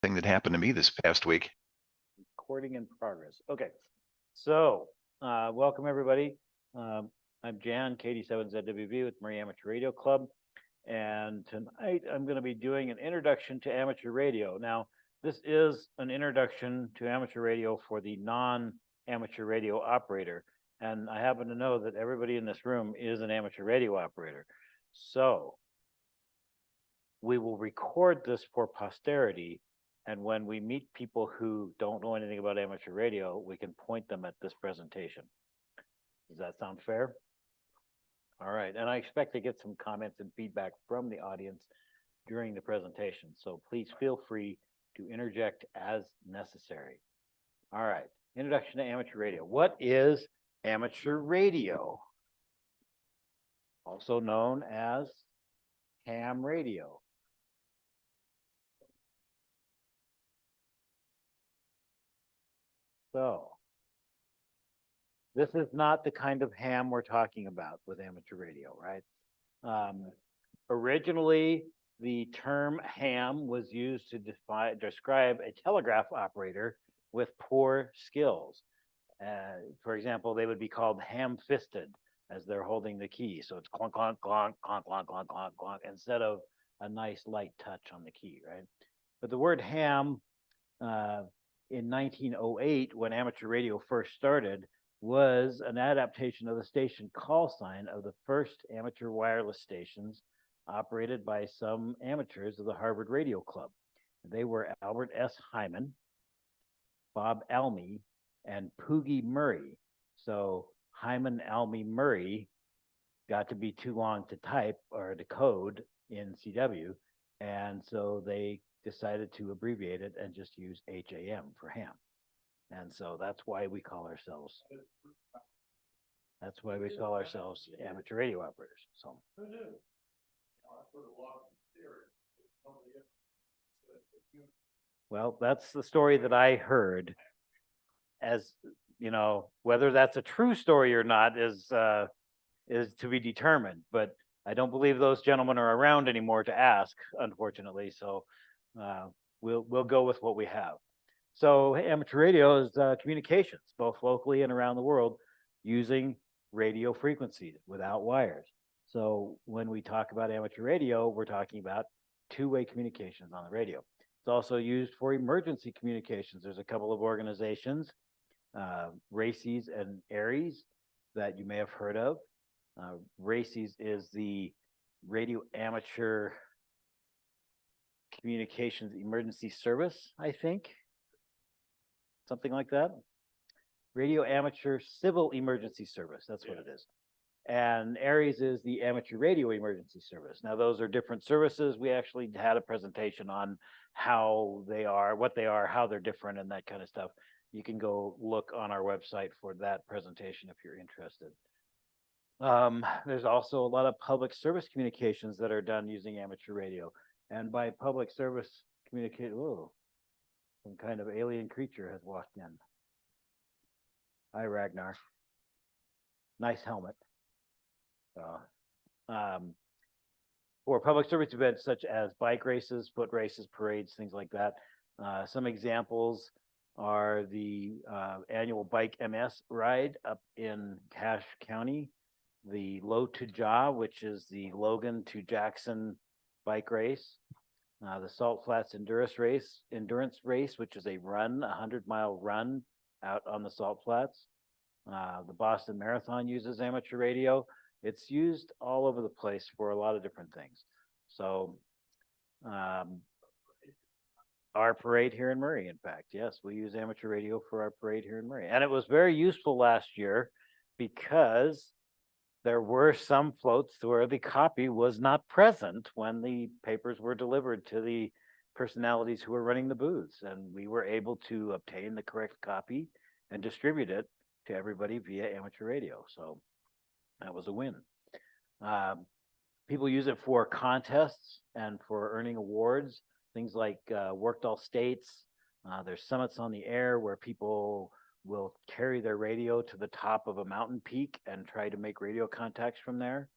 thing that happened to me this past week. Recording in progress. Okay, so welcome everybody. I'm Jan, KD7ZWV with Murray Amateur Radio Club, and tonight I'm going to be doing an introduction to amateur radio. Now, this is an introduction to amateur radio for the non-amateur radio operator, and I happen to know that everybody in this room is an amateur radio operator. So we will record this for posterity. And when we meet people who don't know anything about amateur radio, we can point them at this presentation. Does that sound fair? All right, and I expect to get some comments and feedback from the audience during the presentation. So please feel free to interject as necessary. All right, introduction to amateur radio. What is amateur radio? Also known as ham radio. So, this is not the kind of ham we're talking about with amateur radio, right? Originally, the term ham was used to describe a telegraph operator with poor skills. For example, they would be called ham-fisted as they're holding the key. So it's clunk, clunk, clunk, clunk, clunk, clunk, clunk, clunk, instead of a nice light touch on the key, right? But the word ham, in 1908, when amateur radio first started, was an adaptation of the station call sign of the first amateur wireless stations operated by some amateurs of the Harvard Radio Club. They were Albert S. Hyman, Bob Almy, and Poogie Murray. So Hyman, Almy, Murray got to be too long to type or to code in CW, and so they decided to abbreviate it and just use HAM for ham. And so that's why we call ourselves amateur radio operators. So well, that's the story that I heard. As you know, whether that's a true story or not is to be determined, but I don't believe those gentlemen are around anymore to ask, unfortunately. So we'll go with what we have. So amateur radio is communications, both locally and around the world, using radio frequencies without wires. So when we talk about amateur radio, we're talking about two-way communications on the radio. It's also used for emergency communications. There's a couple of organizations, RACES and ARES, that you may have heard of. RACES is the Radio Amateur Communications Emergency Service, I think. Something like that. Radio Amateur Civil Emergency Service, that's what it is. And ARES is the Amateur Radio Emergency Service. Now, those are different services. We actually had a presentation on how they are, what they are, how they're different, and that kind of stuff. You can go look on our website for that presentation if you're interested. There's also a lot of public service communications that are done using amateur radio. And by public service communicate, whoa, some kind of alien creature has walked in. Hi, Ragnar. Nice helmet. For public service events such as bike races, foot races, parades, things like that. Some examples are the annual Bike MS ride up in Cache County, the Low to Jaw, which is the Logan to Jackson bike race, the Salt Flats endurance race, which is a run, 100-mile run out on the Salt Flats. The Boston Marathon uses amateur radio. It's used all over the place for a lot of different things. So our parade here in Murray, in fact, yes, we use amateur radio for our parade here in Murray. And it was very useful last year because there were some floats where the copy was not present when the papers were delivered to the personalities who were running the booths. And we were able to obtain the correct copy and distribute it to everybody via amateur radio. So that was a win. People use it for contests and for earning awards, things like Worked All States. There's summits on the air where people will carry their radio to the top of a mountain peak and try to make radio contacts from there.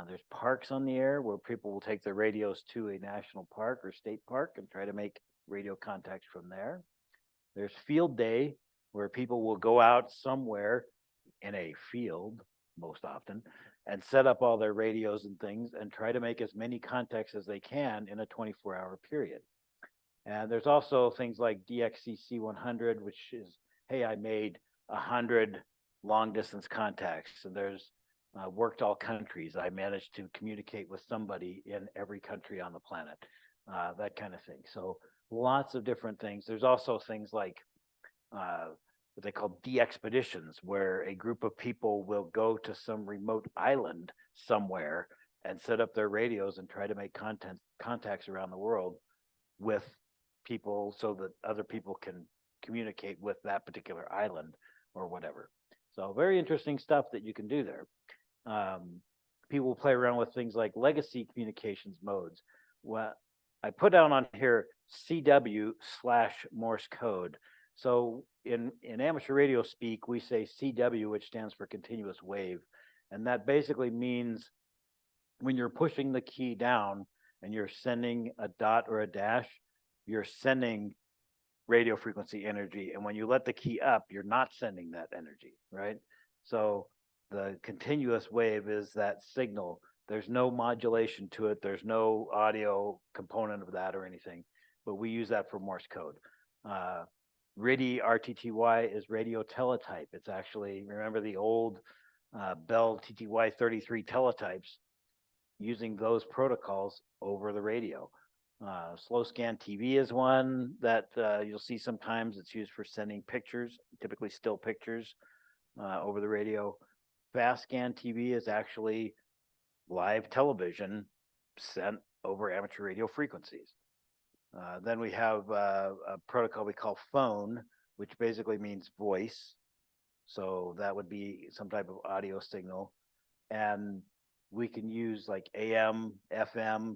There's parks on the air where people will take their radios to a national park or state park and try to make radio contacts from there. There's field day, where people will go out somewhere in a field, most often, and set up all their radios and things and try to make as many contacts as they can in a 24-hour period. And there's also things like DXCC 100, which is, hey, I made 100 long distance contacts, and there's worked all countries. I managed to communicate with somebody in every country on the planet, that kind of thing. So lots of different things. There's also things like what they call de-expeditions, where a group of people will go to some remote island somewhere and set up their radios and try to make contacts around the world with people so that other people can communicate with that particular island or whatever. So very interesting stuff that you can do there. People play around with things like legacy communications modes. Well, I put down on here CW/Morse code. So in amateur radio speak, we say CW, which stands for continuous wave. And that basically means when you're pushing the key down and you're sending a dot or a dash, you're sending radio frequency energy. And when you let the key up, you're not sending that energy, right? So the continuous wave is that signal. There's no modulation to it. There's no audio component of that or anything, but we use that for Morse code. RTTY, RTTY is radio teletype. It's actually, remember the old Bell TTY 33 teletypes, using those protocols over the radio. Slow scan TV is one that you'll see sometimes. It's used for sending pictures, typically still pictures, over the radio. Fast scan TV is actually live television sent over amateur radio frequencies. Then we have a protocol we call phone, which basically means voice. So that would be some type of audio signal. And we can use like AM, FM,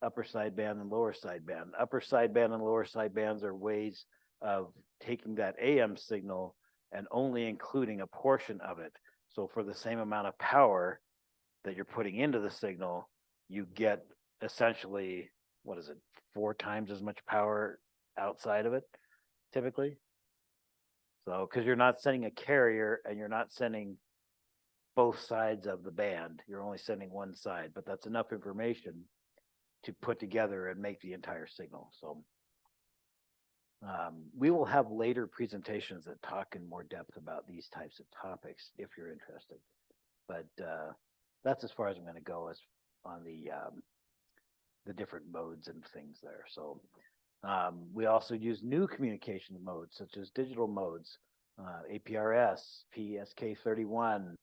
upper sideband and lower sideband. Upper sideband and lower sidebands are ways of taking that AM signal and only including a portion of it. So for the same amount of power that you're putting into the signal, you get essentially, 4 times as much power outside of it, typically. So, because you're not sending a carrier and you're not sending both sides of the band, you're only sending one side, but that's enough information to put together and make the entire signal. So we will have later presentations that talk in more depth about these types of topics if you're interested. But that's as far as I'm going to go as on the different modes and things there. So we also use new communication modes such as digital modes, APRS, PSK31.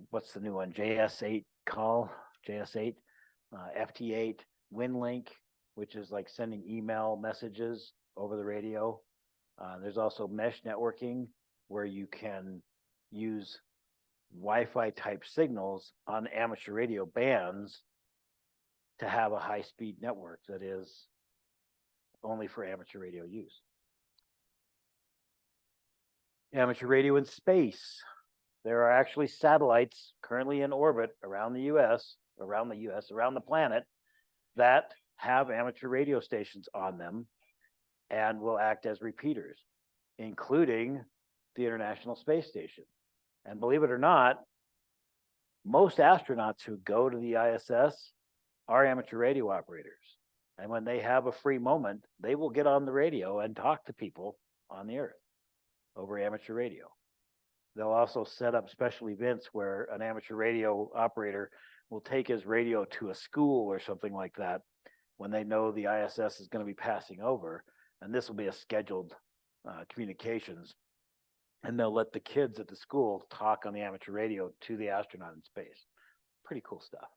What's the new one? JS8 call, JS8, FT8, WinLink, which is like sending email messages over the radio. There's also mesh networking, where you can use Wi-Fi type signals on amateur radio bands to have a high-speed network that is only for amateur radio use. Amateur radio in space. There are actually satellites currently in orbit around the around the planet, that have amateur radio stations on them and will act as repeaters, including the International Space Station. And believe it or not, most astronauts who go to the ISS are amateur radio operators. And when they have a free moment, they will get on the radio and talk to people on the Earth over amateur radio. They'll also set up special events where an amateur radio operator will take his radio to a school or something like that when they know the ISS is going to be passing over. And this will be a scheduled communications. And they'll let the kids at the school talk on the amateur radio to the astronaut in space. Pretty cool stuff.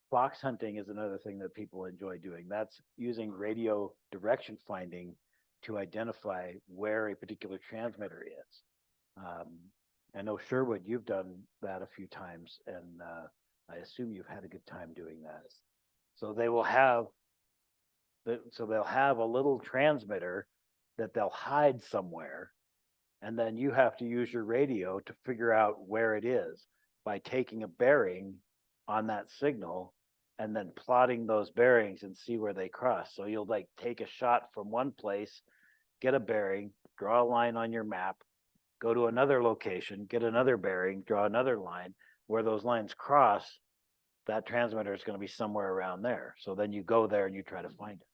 Fox hunting is another thing that people enjoy doing. That's using radio direction finding to identify where a particular transmitter is. I know, Sherwood, you've done that a few times, and I assume you've had a good time doing that. So they will have, they'll have a little transmitter that they'll hide somewhere, and then you have to use your radio to figure out where it is by taking a bearing on that signal and then plotting those bearings and see where they cross. So you'll like take a shot from one place, get a bearing, draw a line on your map, go to another location, get another bearing, draw another line. Where those lines cross, that transmitter is going to be somewhere around there. So then you go there and you try to find it.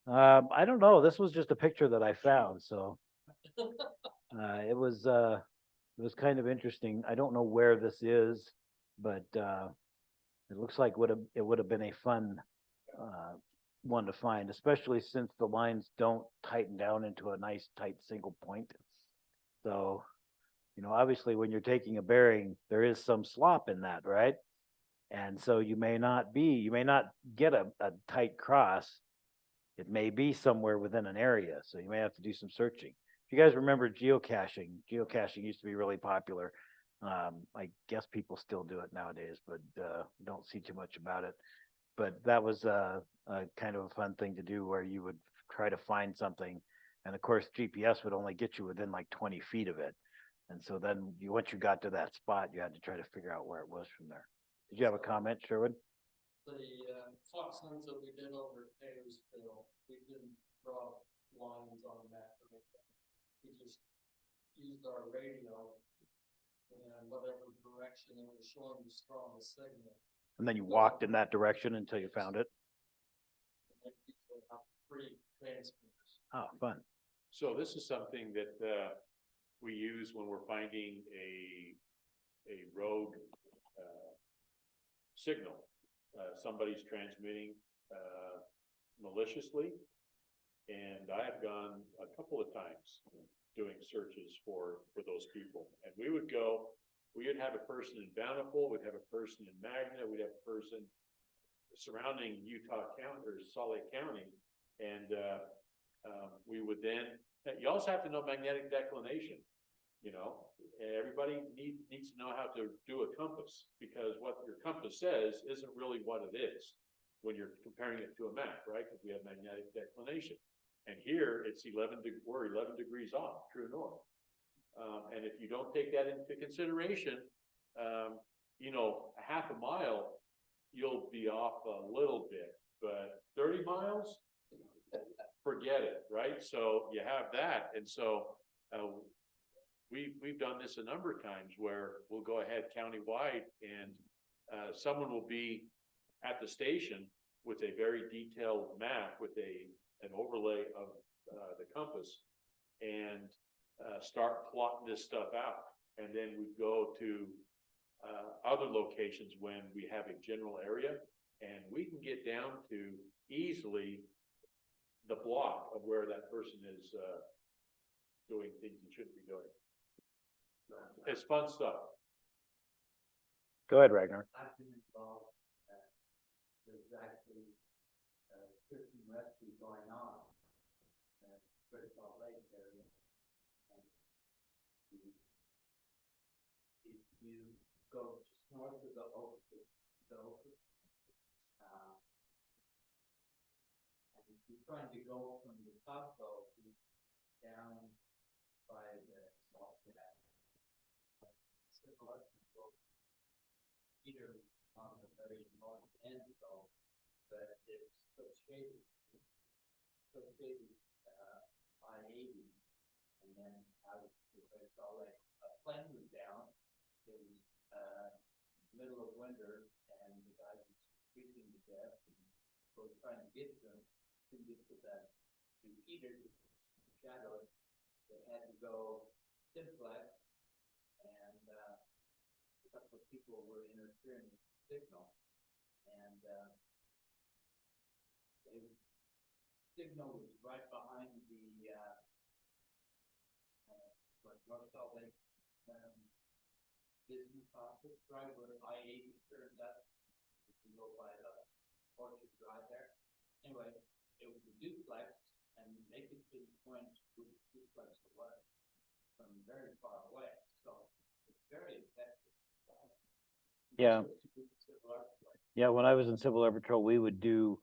I don't know. This was just a picture that I found, so it was kind of interesting. I don't know where this is, but it looks like it would have been a fun one to find, especially since the lines don't tighten down into a nice tight single point. So, you know, obviously when you're taking a bearing, there is some slop in that, right? And so you may not get a tight cross. It may be somewhere within an area, so you may have to do some searching. If you guys remember geocaching used to be really popular. I guess people still do it nowadays, but don't see too much about it. But that was a kind of a fun thing to do where you would try to find something. And of course, GPS would only get you within like 20 feet of it. And so then once you got to that spot, you had to try to figure out where it was from there. Did you have a comment, Sherwood? The fox hunts that we did over at Taylorsville, we didn't draw lines on a map or anything. We just used our radio and whatever direction it was showing the strongest signal. And then you walked in that direction until you found it? And they usually have 3 transmitters. Oh, fun. So this is something that we use when we're finding a rogue signal. Somebody's transmitting maliciously, and I have gone a couple of times doing searches for those people. And we would have a person in Bountiful, we'd have a person in Magna, we'd have a person surrounding Utah County or Salt Lake County, and we would then. You also have to know magnetic declination. You know, everybody needs to know how to do a compass, because what your compass says isn't really what it is when you're comparing it to a map, right? Because we have magnetic declination, and here it's we're 11 degrees off true north. And if you don't take that into consideration, you know, a half a mile, you'll be off a little bit, but 30 miles, forget it, right? So you have that, and so we've done this a number of times where we'll go ahead countywide, and someone will be at the station with a very detailed map with an overlay of the compass, and start plotting this stuff out. And then we go to other locations when we have a general area, and we can get down to easily the block of where that person is doing things he shouldn't be doing. It's fun stuff. Go ahead, Ragnar. I've been involved, there's actually search and rescue going on in the Great Salt Lake area. And if you go just north of the Oak, and if you're trying to go from the top Oak down by the salt cat, either on the very north end though, but it's so shaded I-80, and then out of the Great Salt Lake, a plane was down. It was middle of winter, and the guy was freezing to death, and so we're trying to get to him, couldn't get to that repeater shadow. They had to go simplex, and a couple of people were interfering with the signal, and the signal was right behind the North Salt Lake business office, right where I-80 turns up. If you go by the Orchard Drive there. Anyway, it was a duplex, and they could pinpoint which duplex it was from very far away. So it's very effective. Yeah. Yeah, when I was in Civil Air Patrol, we would do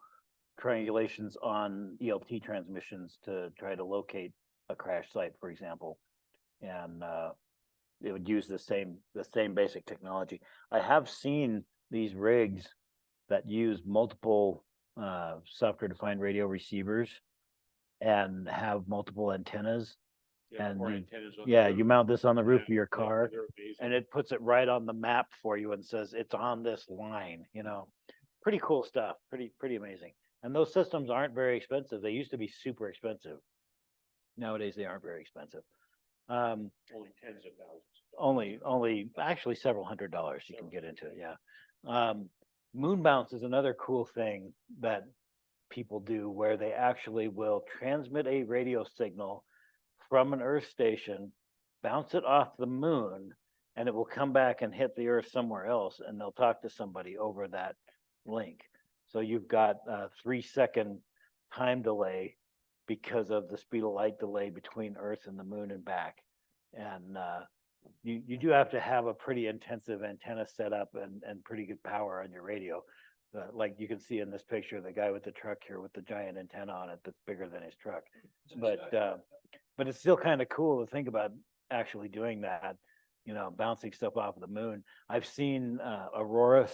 triangulations on ELT transmissions to try to locate a crash site, for example. And it would use the same basic technology. I have seen these rigs that use multiple software-defined radio receivers and have multiple antennas. Yeah, And or you- antennas on the Yeah, roof. you mount this on the roof of Yeah, your yeah, car, they're amazing. and it puts it right on the map for you and says it's on this line, you know. Pretty cool stuff, pretty amazing. And those systems aren't very expensive. They used to be super expensive. Nowadays, they aren't very expensive. Only tens of thousands. Only actually several $100s you can Several get into it, yeah. Moon bounce is another cool thing that people do where they actually will transmit a radio signal from an Earth station, bounce it off the moon, and it will come back and hit the Earth somewhere else, and they'll talk to somebody over that link. So you've got a 3-second time delay because of the speed of light delay between Earth and the moon and back. And you do have to have a pretty intensive antenna setup and pretty good power on your radio. Like you can see in this picture, the guy with the truck here with the giant antenna on it that's bigger than his truck. But it's still kind of cool to think about actually doing that, you know, bouncing stuff off of the moon. I've seen aurora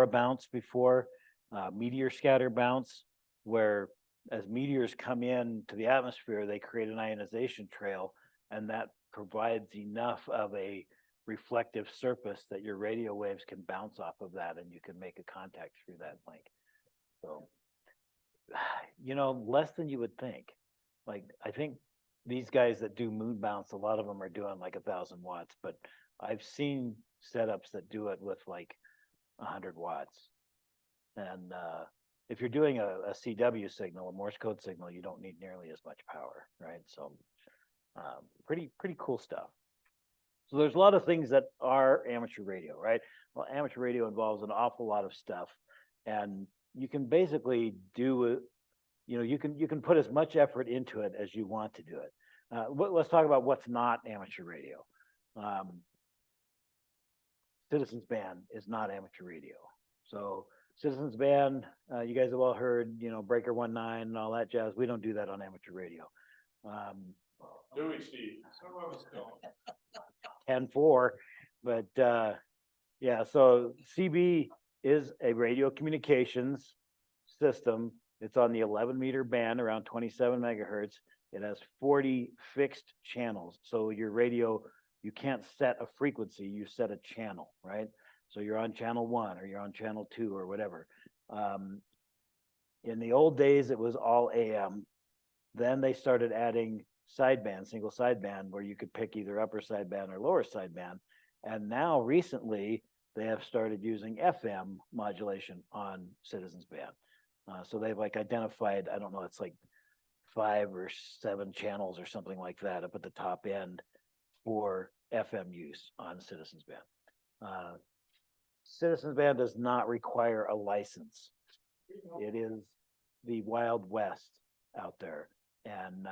bounce before, meteor scatter bounce, where as meteors come in to the atmosphere, they create an ionization trail, and that provides enough of a reflective surface that your radio waves can bounce off of that, and you can make a contact through that link. So, you know, less than you would think. Like, I think these guys that do moon bounce, a lot of them are doing like 1,000 watts, but I've seen setups that do it with like 100 watts. And if you're doing a CW signal, a Morse code signal, you don't need nearly as much power, right? So pretty cool stuff. So there's a lot of things that are amateur radio, right? Well, amateur radio involves an awful lot of stuff, and you can basically do it. You know, you can put as much effort into it as you want to do it. Let's talk about what's not amateur radio. Citizens Band is not amateur radio. So Citizens Band, you guys have all heard, you know, Breaker 19 and all that jazz. We don't do that on amateur radio. Do we, Steve? 10-4, but yeah, so CB is a radio communications system. It's on the 11-meter band, around 27 megahertz. It has 40 fixed channels. So your radio, you can't set a frequency, you set a channel, right? So you're on channel 1 or you're on channel 2 or whatever. In the old days, it was all AM. Then they started adding sideband, single sideband, where you could pick either upper sideband or lower sideband. And now recently, they have started using FM modulation on Citizens Band. So they've like identified, I don't know, it's like 5 or 7 channels or something like that up at the top end for FM use on Citizens Band. Citizens Band does not require a license. It is the Wild West out there, and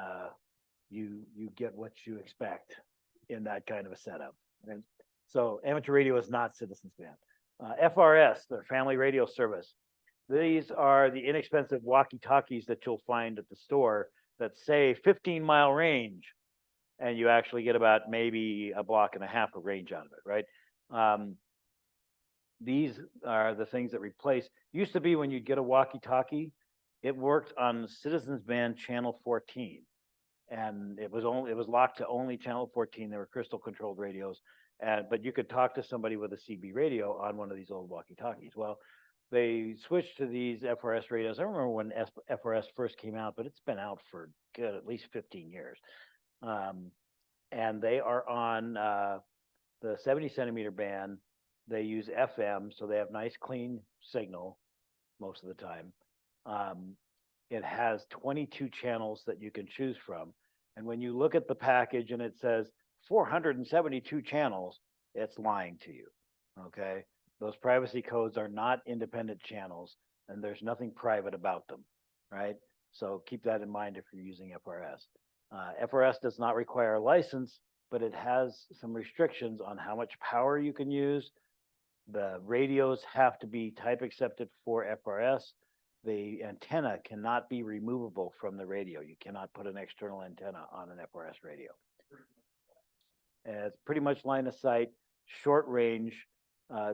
you get what you expect in that kind of a setup. And so amateur radio is not Citizens Band. FRS, the Family Radio Service. These are the inexpensive walkie-talkies that you'll find at the store that say 15-mile range, and you actually get about maybe a block and a half of range out of it, right? These are the things that replace. Used to be when you'd get a walkie-talkie, it worked on Citizens Band channel 14, and it was locked to only channel 14. They were crystal controlled radios, but you could talk to somebody with a CB radio on one of these old walkie-talkies. Well, they switched to these FRS radios. I remember when FRS first came out, but it's been out for good at least 15 years. And they are on the 70 centimeter band. They use FM, so they have nice clean signal most of the time. It has 22 channels that you can choose from. And when you look at the package and it says 472 channels, it's lying to you, okay? Those privacy codes are not independent channels, and there's nothing private about them, right? So keep that in mind if you're using FRS. FRS does not require a license, but it has some restrictions on how much power you can use. The radios have to be type accepted for FRS. The antenna cannot be removable from the radio. You cannot put an external antenna on an FRS radio. It's pretty much line of sight, short range,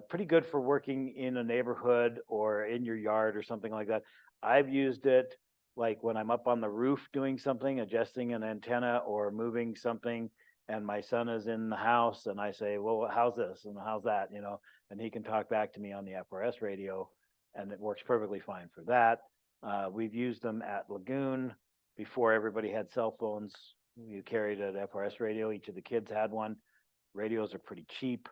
pretty good for working in a neighborhood or in your yard or something like that. I've used it like when I'm up on the roof doing something, adjusting an antenna or moving something, and my son is in the house and I say, well, how's this and how's that, you know, and he can talk back to me on the FRS radio, and it works perfectly fine for that. We've used them at Lagoon before everybody had cell phones. You carried an FRS radio, each of the kids had one. Radios are pretty cheap,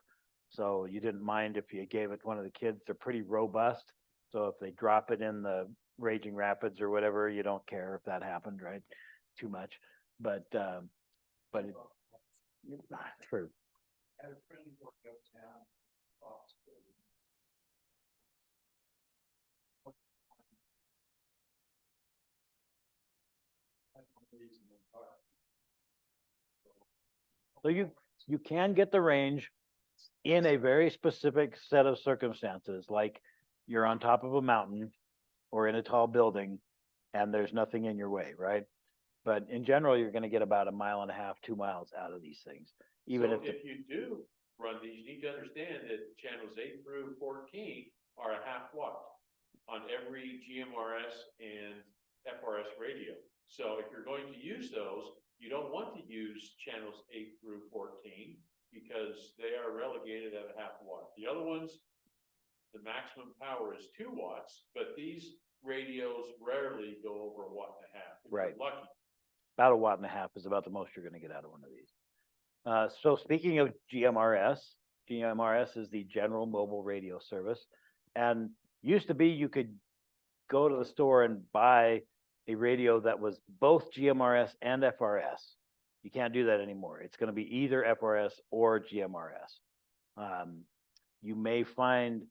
so you didn't mind if you gave it to one of the kids. They're pretty robust, so if they drop it in the raging rapids or whatever, you don't care if that happened, right? Too much, but it, true. Had a friend work uptown, Foxville. Had one of these in the park. So you can get the range in a very specific set of circumstances, like you're on top of a mountain or in a tall building and there's nothing in your way, right? But in general, you're gonna get about 1.5 miles, 2 miles out of these things, even So if, the- if you do run these, you need to understand that channels 8 through 14 are a half watt on every GMRS and FRS radio. So if you're going to use those, you don't want to use channels 8 through 14 because they are relegated at a half watt. The other ones, the maximum power is 2 watts, but these radios rarely go over 1.5 watts. If you're Right. lucky. about 1.5 watts is about the most you're gonna get out of one of these. So speaking of GMRS is the General Mobile Radio Service. And used to be you could go to the store and buy a radio that was both GMRS and FRS. You can't do that anymore. It's gonna be either FRS or GMRS. You may find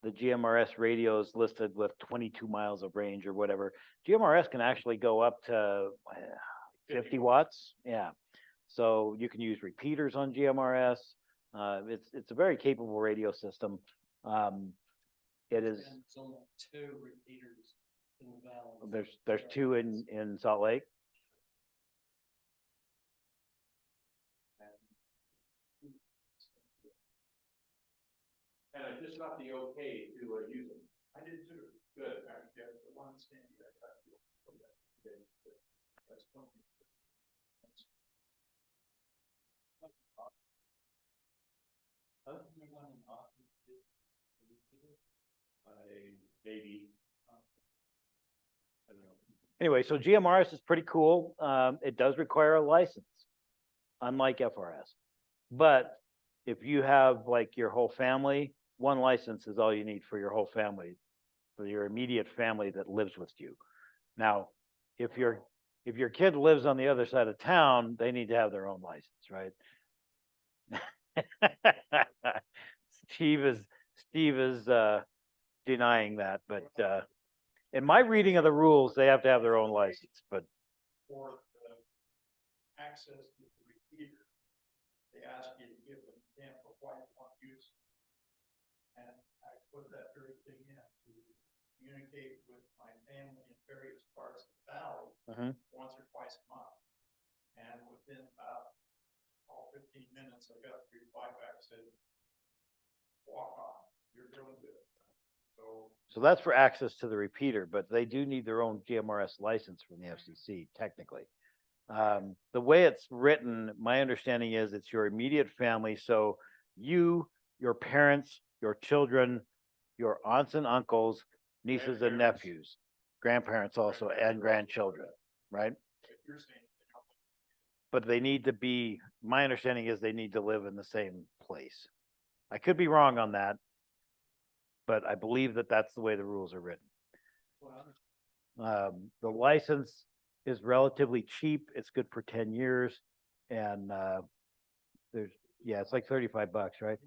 the GMRS radios listed with 22 miles of range or whatever. GMRS can actually go up to 50 watts, yeah. So you can use repeaters on GMRS. It's a very capable radio system. It is, And it's only 2 repeaters in the valley. there's 2 in Salt Lake. And I just got the okay to use them. I did too. Good. I get the one standing I got you from that. Okay, good. That's one. Other than the one in Austin, Maybe. I don't know. Anyway, so GMRS is pretty cool. It does require a license, unlike FRS. But if you have like your whole family, one license is all you need for your whole family, for your immediate family that lives with you. Now, if your kid lives on the other side of town, they need to have their own license, right? Steve is denying that, but in my reading of the rules, they have to have their own license, but for the access to the repeater, they ask you to give them Tampa White on use. And I put that very thing in to communicate with my family in various parts of the valley once or twice a month. And within about 15 minutes, I got 3 back said, walk on, you're doing good. so that's for access to the repeater, but they do need their own GMRS license from the FCC, technically. The way it's written, my understanding is it's your immediate family, so you, your parents, your children, your aunts and uncles, nieces and Grandparents. nephews, grandparents also, and grandchildren, right? If you're saying, But they need to be, my understanding is they need to live in the same place. I could be wrong on that, but I believe that that's the way the rules are written. The license is relatively cheap. It's good for 10 years. And it's like $35, right?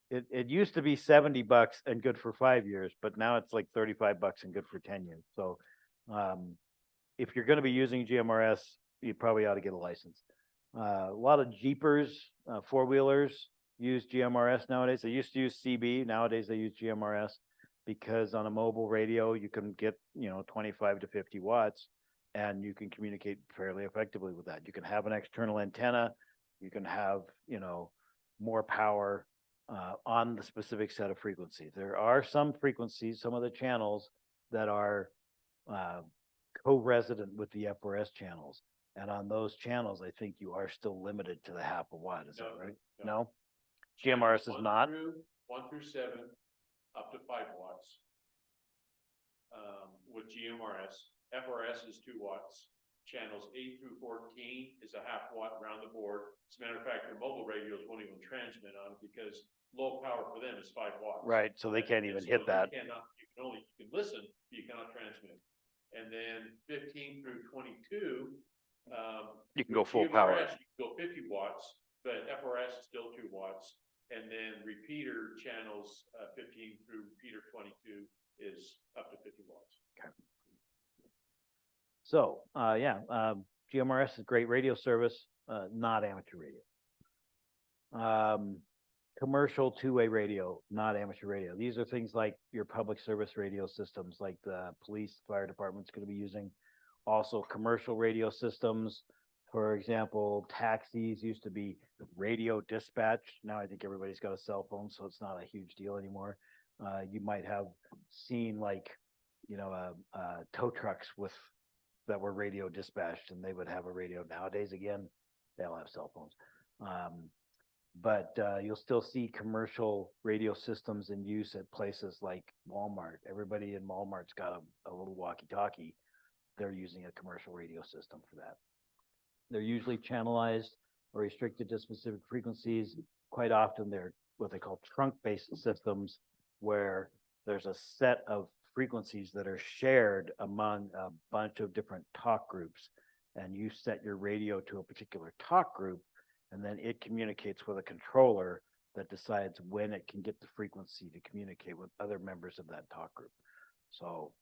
It used to be $70 and good for 5 years, but now it's like $35 and good for 10 years. So if you're gonna be using GMRS, you probably ought to get a license. A lot of Jeepers, 4-wheelers use GMRS nowadays. They used to use CB. Nowadays they use GMRS because on a mobile radio, you can get, 25 to 50 watts and you can communicate fairly effectively with that. You can have an external antenna, you can have, you know, more power on the specific set of frequencies. There are some frequencies, some of the channels that are co-resident with the FRS channels. And on those channels, I think you are still limited to the half a watt, is that No, right? no. No? GMRS is One not? through- 1 through 7, up to 5 watts. With GMRS, FRS is 2 watts. Channels 8 through 14 is a half watt around the board. As a matter of fact, their mobile radios won't even transmit on it because low power for them is 5 watts. Right, so they can't And even so hit that. you can listen, but you cannot transmit. And then 15 through 22. You can go with full power. GMRS, you can go 50 watts, but FRS is still 2 watts. And then repeater channels, 15 through repeater 22 is up to 50 watts. So, GMRS is great radio service, not amateur radio. Commercial two-way radio, not amateur radio. These are things like your public service radio systems, like the police, fire department's gonna be using. Also, commercial radio systems, for example, taxis used to be radio dispatch. Now I think everybody's got a cell phone, so it's not a huge deal anymore. You might have seen like, you know, tow trucks that were radio dispatched, and they would have a radio. Nowadays, again, they'll have cell phones. But you'll still see commercial radio systems in use at places like Walmart. Everybody in Walmart's got a little walkie-talkie. They're using a commercial radio system for that. They're usually channelized or restricted to specific frequencies. Quite often they're what they call trunk-based systems, where there's a set of frequencies that are shared among a bunch of different talk groups. And you set your radio to a particular talk group, and then it communicates with a controller that decides when it can get the frequency to communicate with other members of that talk group. So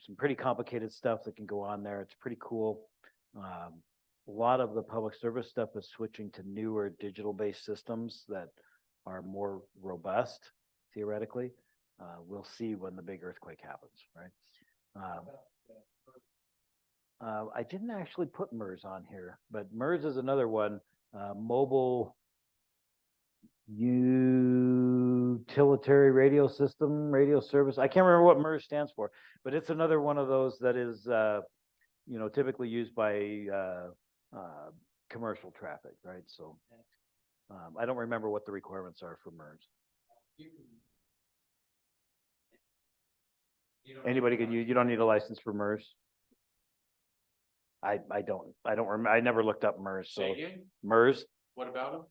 some pretty complicated stuff that can go on there. It's pretty cool. A lot of the public service stuff is switching to newer digital-based systems that are more robust, theoretically. We'll see when the big earthquake happens, right? I didn't actually put MERS on here, but MERS is another one, mobile utilitarian radio system, radio service. I can't remember what MERS stands for, but it's another one of those that is, you know, typically used by commercial traffic, right? So I don't remember what the requirements are for MERS. Anybody can use, you don't need a license for MERS. I don't remember, I never looked up MERS, so Say again, MERS, what about them?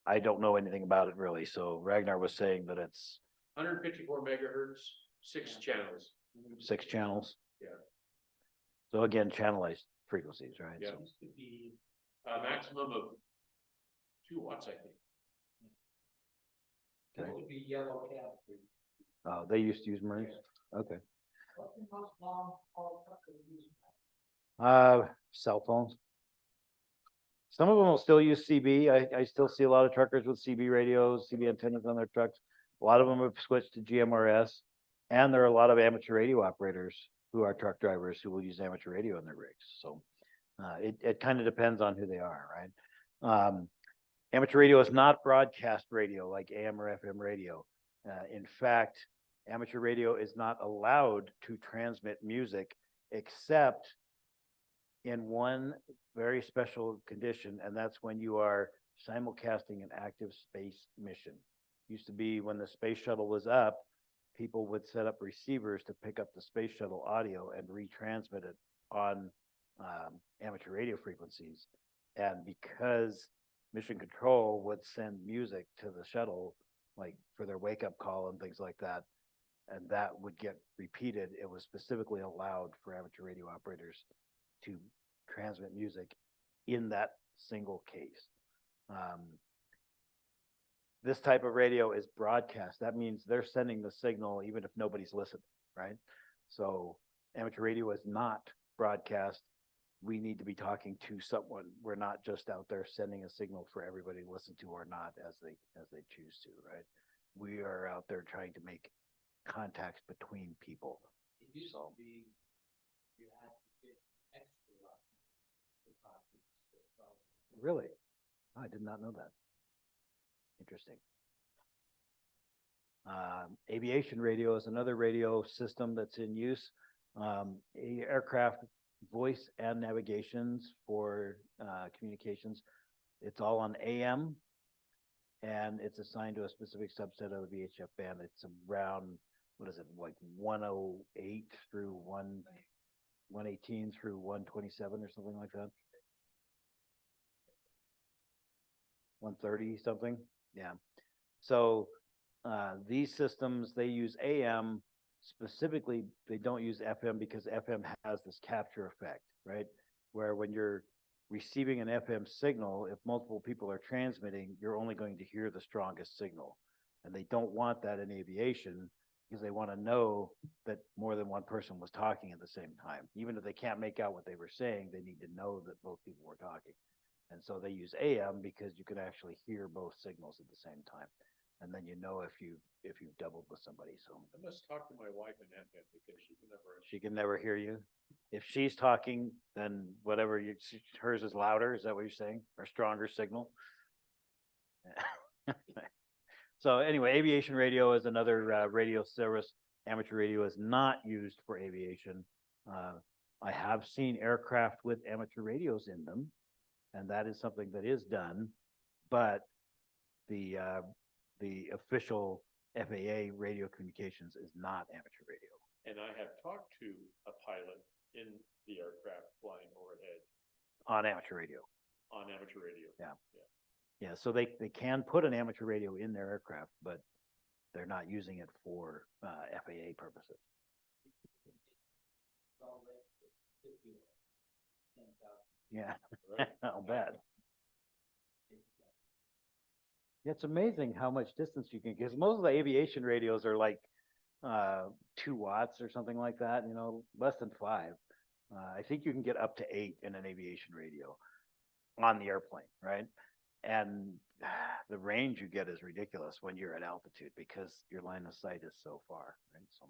I don't know anything about it really, so Ragnar was saying that it's 154 megahertz, 6 channels. 6 channels. Yeah. So again, channelized frequencies, right? Yeah. So, Used to be, A maximum of 2 watts, I think. okay. used to be yellow cab. They used to use MERS, okay. What's the most long haul truck that we use? Cell phones. Some of them will still use CB. I still see a lot of truckers with CB radios, CB antennas on their trucks. A lot of them have switched to GMRS, and there are a lot of amateur radio operators who are truck drivers who will use amateur radio in their rigs. So it kind of depends on who they are, right? Amateur radio is not broadcast radio like AM or FM radio. In fact, amateur radio is not allowed to transmit music except in one very special condition, and that's when you are simulcasting an active space mission. Used to be when the space shuttle was up, people would set up receivers to pick up the space shuttle audio and retransmit it on amateur radio frequencies. And because Mission Control would send music to the shuttle, like for their wake-up call and things like that, and that would get repeated, it was specifically allowed for amateur radio operators to transmit music in that single case. This type of radio is broadcast. That means they're sending the signal even if nobody's listening, right? So amateur radio is not broadcast. We need to be talking to someone. We're not just out there sending a signal for everybody to listen to or not as they choose to, right? We are out there trying to make contacts between people. It used to be, you had to get Really? I did not know that. Interesting. Aviation radio is another radio system that's in use. Aircraft voice and navigations for communications. It's all on AM, and it's assigned to a specific subset of the VHF band. It's around, what is it, like 108 through 118 through 127 or something like that. 130 something, yeah. So these systems, they use AM specifically. They don't use FM because FM has this capture effect, right? Where when you're receiving an FM signal, if multiple people are transmitting, you're only going to hear the strongest signal. And they don't want that in aviation because they want to know that more than one person was talking at the same time. Even if they can't make out what they were saying, they need to know that both people were talking. And so they use AM because you can actually hear both signals at the same time. And then you know if you've doubled with somebody. So I must talk to my wife in FM because she can never hear you. If she's talking, then whatever hers is louder. Is that what you're saying? Or stronger signal? So anyway, aviation radio is another radio service. Amateur radio is not used for aviation. I have seen aircraft with amateur radios in them, and that is something that is done, but the official FAA radio communications is not amateur radio. And I have talked to a pilot in the aircraft flying overhead On amateur radio. on amateur radio. Yeah, so they can put an amateur radio in their aircraft, but they're not using it for FAA purposes. Salt Lake, 50, 10,000. Yeah, Right? I'll bet. It's amazing how much distance you can, because most of the aviation radios are like 2 watts or something like that, you know, less than 5. I think you can get up to 8 in an aviation radio on the airplane, right? And the range you get is ridiculous when you're at altitude because your line of sight is so far, right? So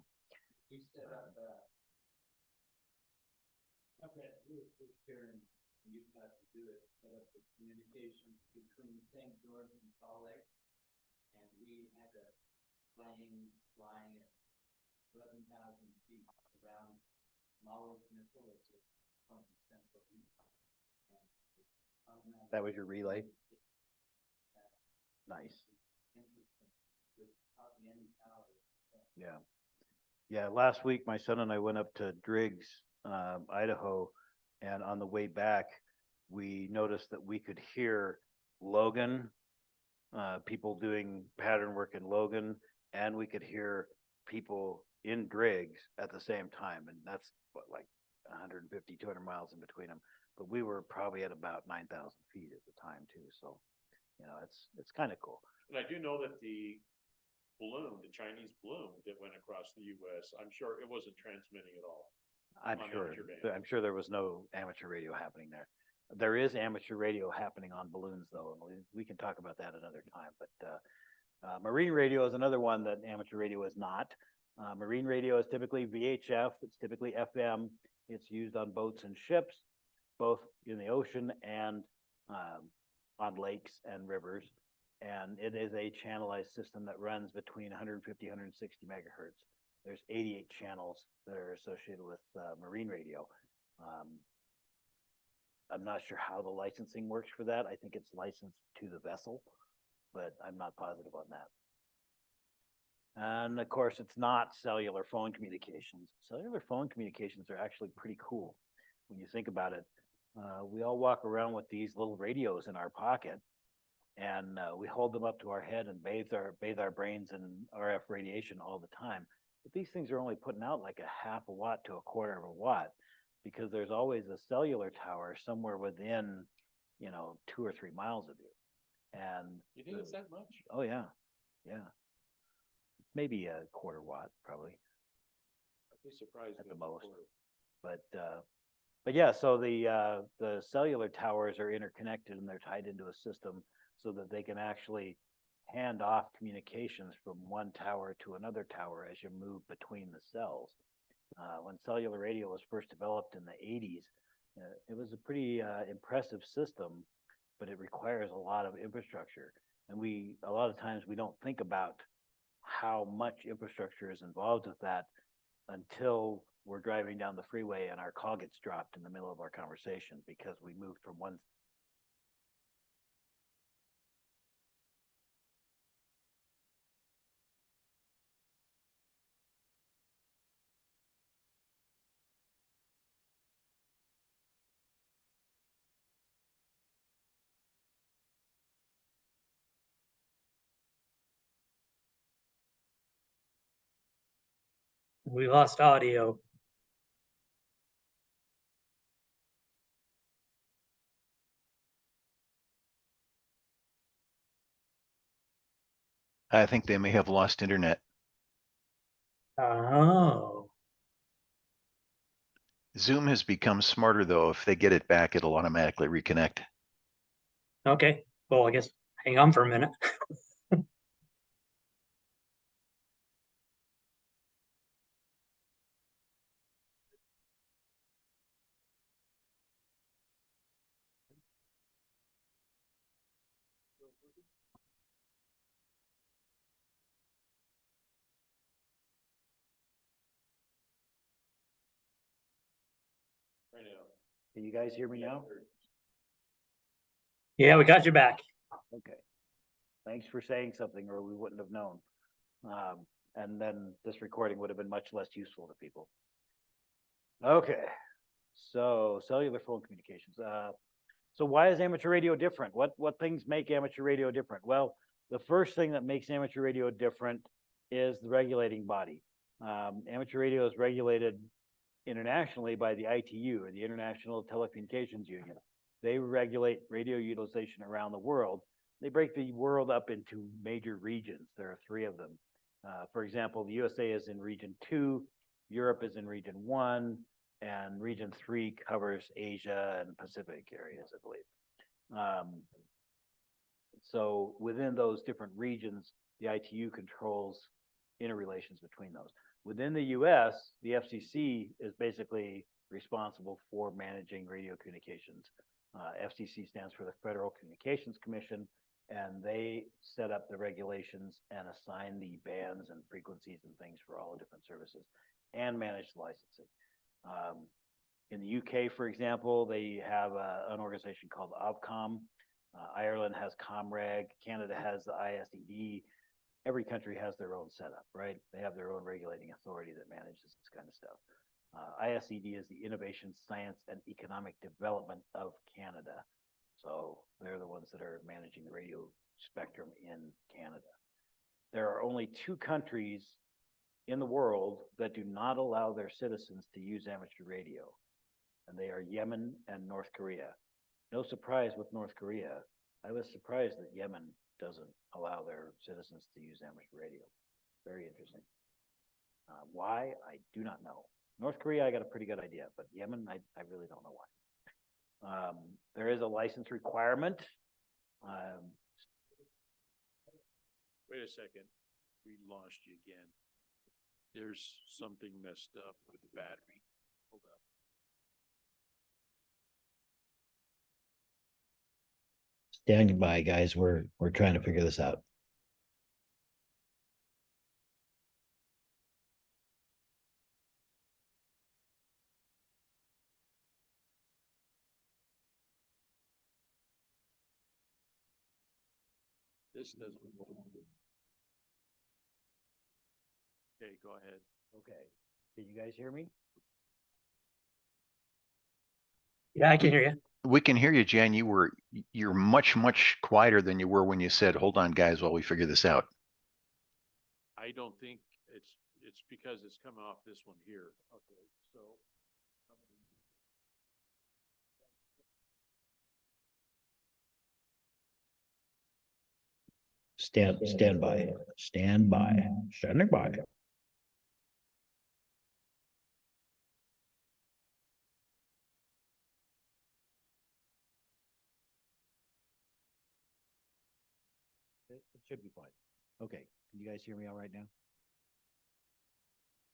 We set up, okay, we were first here in Utah to do it, set up the communication between St. George and Salt Lake. And we had a plane flying at 11,000 feet around Maui Peninsula, which is point in central Utah. And on that was your relay. Nice. interesting, with hardly any power. Yeah. Yeah, last week, my son and I went up to Driggs, Idaho, and on the way back, we noticed that we could hear Logan, people doing pattern work in Logan, and we could hear people in Driggs at the same time, and that's what, like 150, 200 miles in between them. But we were probably at about 9,000 feet at the time too, so, you know, it's kind of cool. And I do know that the balloon, the Chinese balloon that went across the US, I'm sure it wasn't transmitting at all. I'm On sure, amateur bands. I'm sure there was no amateur radio happening there. There is amateur radio happening on balloons though, and we can talk about that another time, but marine radio is another one that amateur radio is not. Marine radio is typically VHF, it's typically FM, it's used on boats and ships, both in the ocean and on lakes and rivers. And it is a channelized system that runs between 150, 160 megahertz. There's 88 channels that are associated with marine radio. I'm not sure how the licensing works for that. I think it's licensed to the vessel, but I'm not positive on that. And of course, it's not cellular phone communications. Cellular phone communications are actually pretty cool when you think about it. We all walk around with these little radios in our pocket, and we hold them up to our head and bathe our brains in RF radiation all the time. But these things are only putting out like a half a watt to a quarter of a watt because there's always a cellular tower somewhere within, 2 or 3 miles of you. And You think it's that much? oh yeah, maybe a quarter watt probably. I'd be surprised. At if the it's most. quarter. But yeah, so the cellular towers are interconnected and they're tied into a system so that they can actually hand off communications from one tower to another tower as you move between the cells. When cellular radio was first developed in the 80s, it was a pretty impressive system but it requires a lot of infrastructure. And a lot of times we don't think about how much infrastructure is involved with that until we're driving down the freeway and our call gets dropped in the middle of our conversation because we moved from one. We lost audio. I think they may have lost internet. Oh, Zoom has become smarter though. If they get it back, it'll automatically reconnect. okay. Well, I guess hang on for a minute. Right now. Can you guys hear me now? Yeah, we got you back. Okay. Thanks for saying something or we wouldn't have known. And then this recording would have been much less useful to people. Okay. So cellular phone communications. So why is amateur radio different? What things make amateur radio different? Well, the first thing that makes amateur radio different is the regulating body. Amateur radio is regulated internationally by the ITU, or the International Telecommunications Union. They regulate radio utilization around the world. They break the world up into major regions. There are 3 of them. For example, the USA is in region 2, Europe is in region 1, and region 3 covers Asia and Pacific areas, I believe. So within those different regions, the ITU controls interrelations between those. Within the US, the FCC is basically responsible for managing radio communications. FCC stands for the Federal Communications Commission, and they set up the regulations and assign the bands and frequencies and things for all the different services and manage the licensing. In the UK, for example, they have an organization called Ofcom. Ireland has Comreg, Canada has the ISED. Every country has their own setup, right? They have their own regulating authority that manages this kind of stuff. ISED is the Innovation, Science, and Economic Development of Canada. So they're the ones that are managing the radio spectrum in Canada. There are only 2 countries in the world that do not allow their citizens to use amateur radio, and they are Yemen and North Korea. No surprise with North Korea. I was surprised that Yemen doesn't allow their citizens to use amateur radio. Very interesting. Why? I do not know. North Korea, I got a pretty good idea, but Yemen, I really don't know why. There is a license requirement. Wait a second, we lost you again. There's something messed up with the battery. Hold up. Standing by, guys. We're trying to figure this out. This doesn't. Okay, go ahead. Okay, can you guys hear me? Yeah, I can hear you. We can hear you, Jan. You're much, much quieter than you were when you said, hold on, guys, while we figure this out. I don't think it's because it's coming off this one here. Okay, so. Stand by. Standing by. It should be fine. Okay, can you guys hear me all right now?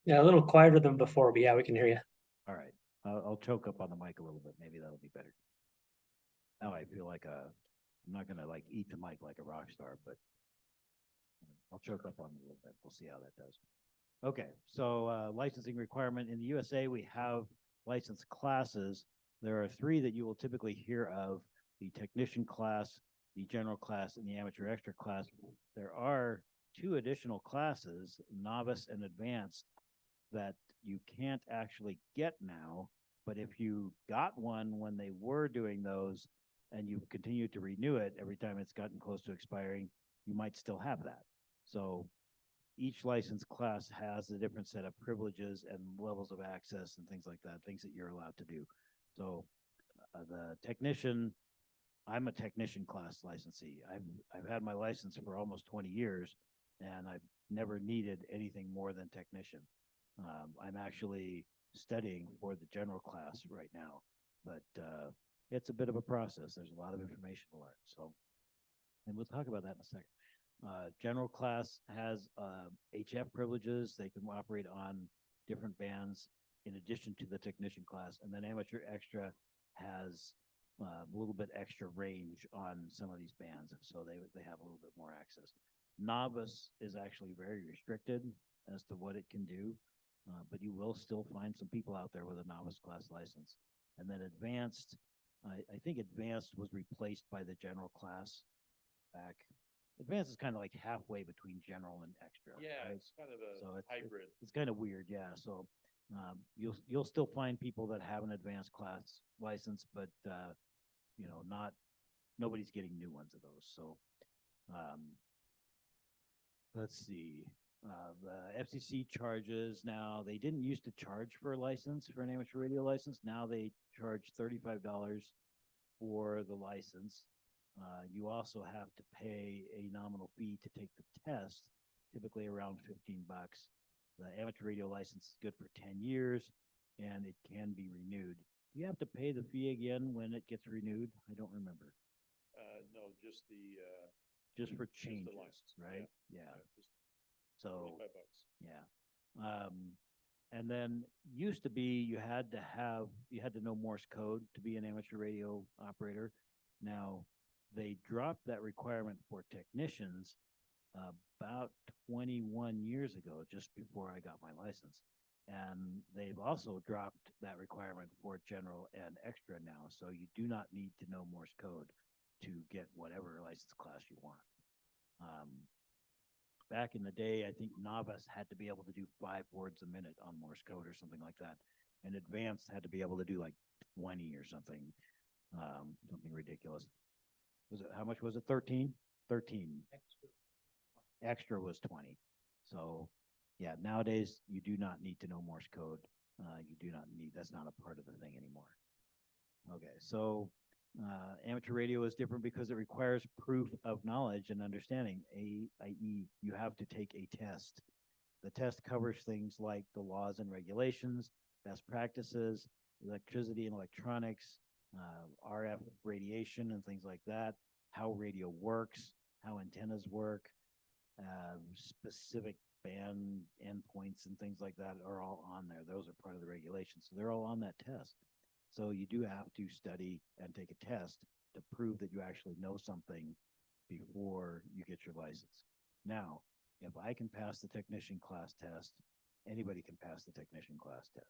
Yeah, a little quieter than before, but yeah, we can hear you. All right, I'll choke up on the mic a little bit. Maybe that'll be better. Now I feel like a I'm not gonna like eat the mic like a rock star, but I'll choke up on it a little bit. We'll see how that does. Okay, so licensing requirement in the USA, we have license classes. There are three that you will typically hear of: the technician class, the general class, and the amateur extra class. There are two additional classes, novice and advanced, that you can't actually get now. But if you got one when they were doing those and you continue to renew it every time it's gotten close to expiring, you might still have that. So each license class has a different set of privileges and levels of access and things like that, things that you're allowed to do. So the technician, I'm a technician class licensee. I've had my license for almost 20 years, and I've never needed anything more than technician. I'm actually studying for the general class right now, but it's a bit of a process. There's a lot of information to learn. So, and we'll talk about that in a second. General class has HF privileges. They can operate on different bands in addition to the technician class. And then amateur extra has a little bit extra range on some of these bands. So they have a little bit more access. Novice is actually very restricted as to what it can do, but you will still find some people out there with a novice class license. And then advanced, I think advanced was replaced by the general class back. Advanced is kind of like halfway between general and extra. Yeah, right? it's kind of a So hybrid. It's kind of weird, yeah. So you'll still find people that have an advanced class license, but you know, nobody's getting new ones of those. So let's see. The FCC charges now. They didn't used to charge for a license, for an amateur radio license. Now they charge $35 for the license. You also have to pay a nominal fee to take the test, typically around $15. The amateur radio license is good for 10 years, and it can be renewed. Do you have to pay the fee again when it gets renewed? I don't remember. No, just the Just for just the changes, license, right? Yeah. just So, $25. yeah. And then used to be you had to know Morse code to be an amateur radio operator. Now they dropped that requirement for technicians about 21 years ago, just before I got my license. And they've also dropped that requirement for general and extra now. So you do not need to know Morse code to get whatever license class you want. Back in the day, I think novice had to be able to do 5 words a minute on Morse code or something like that. And advanced had to be able to do like 20 or something, something ridiculous. How much was it? 13? 13. Extra was 20. So yeah, nowadays you do not need to know Morse code. You do not need, that's not a part of the thing anymore. Okay, so amateur radio is different because it requires proof of knowledge and understanding, i.e. you have to take a test. The test covers things like the laws and regulations, best practices, electricity and electronics, RF radiation and things like that, how radio works, how antennas work, specific band endpoints and things like that are all on there. Those are part of the regulations. So they're all on that test. So you do have to study and take a test to prove that you actually know something before you get your license. Now, if I can pass the technician class test, anybody can pass the technician class test.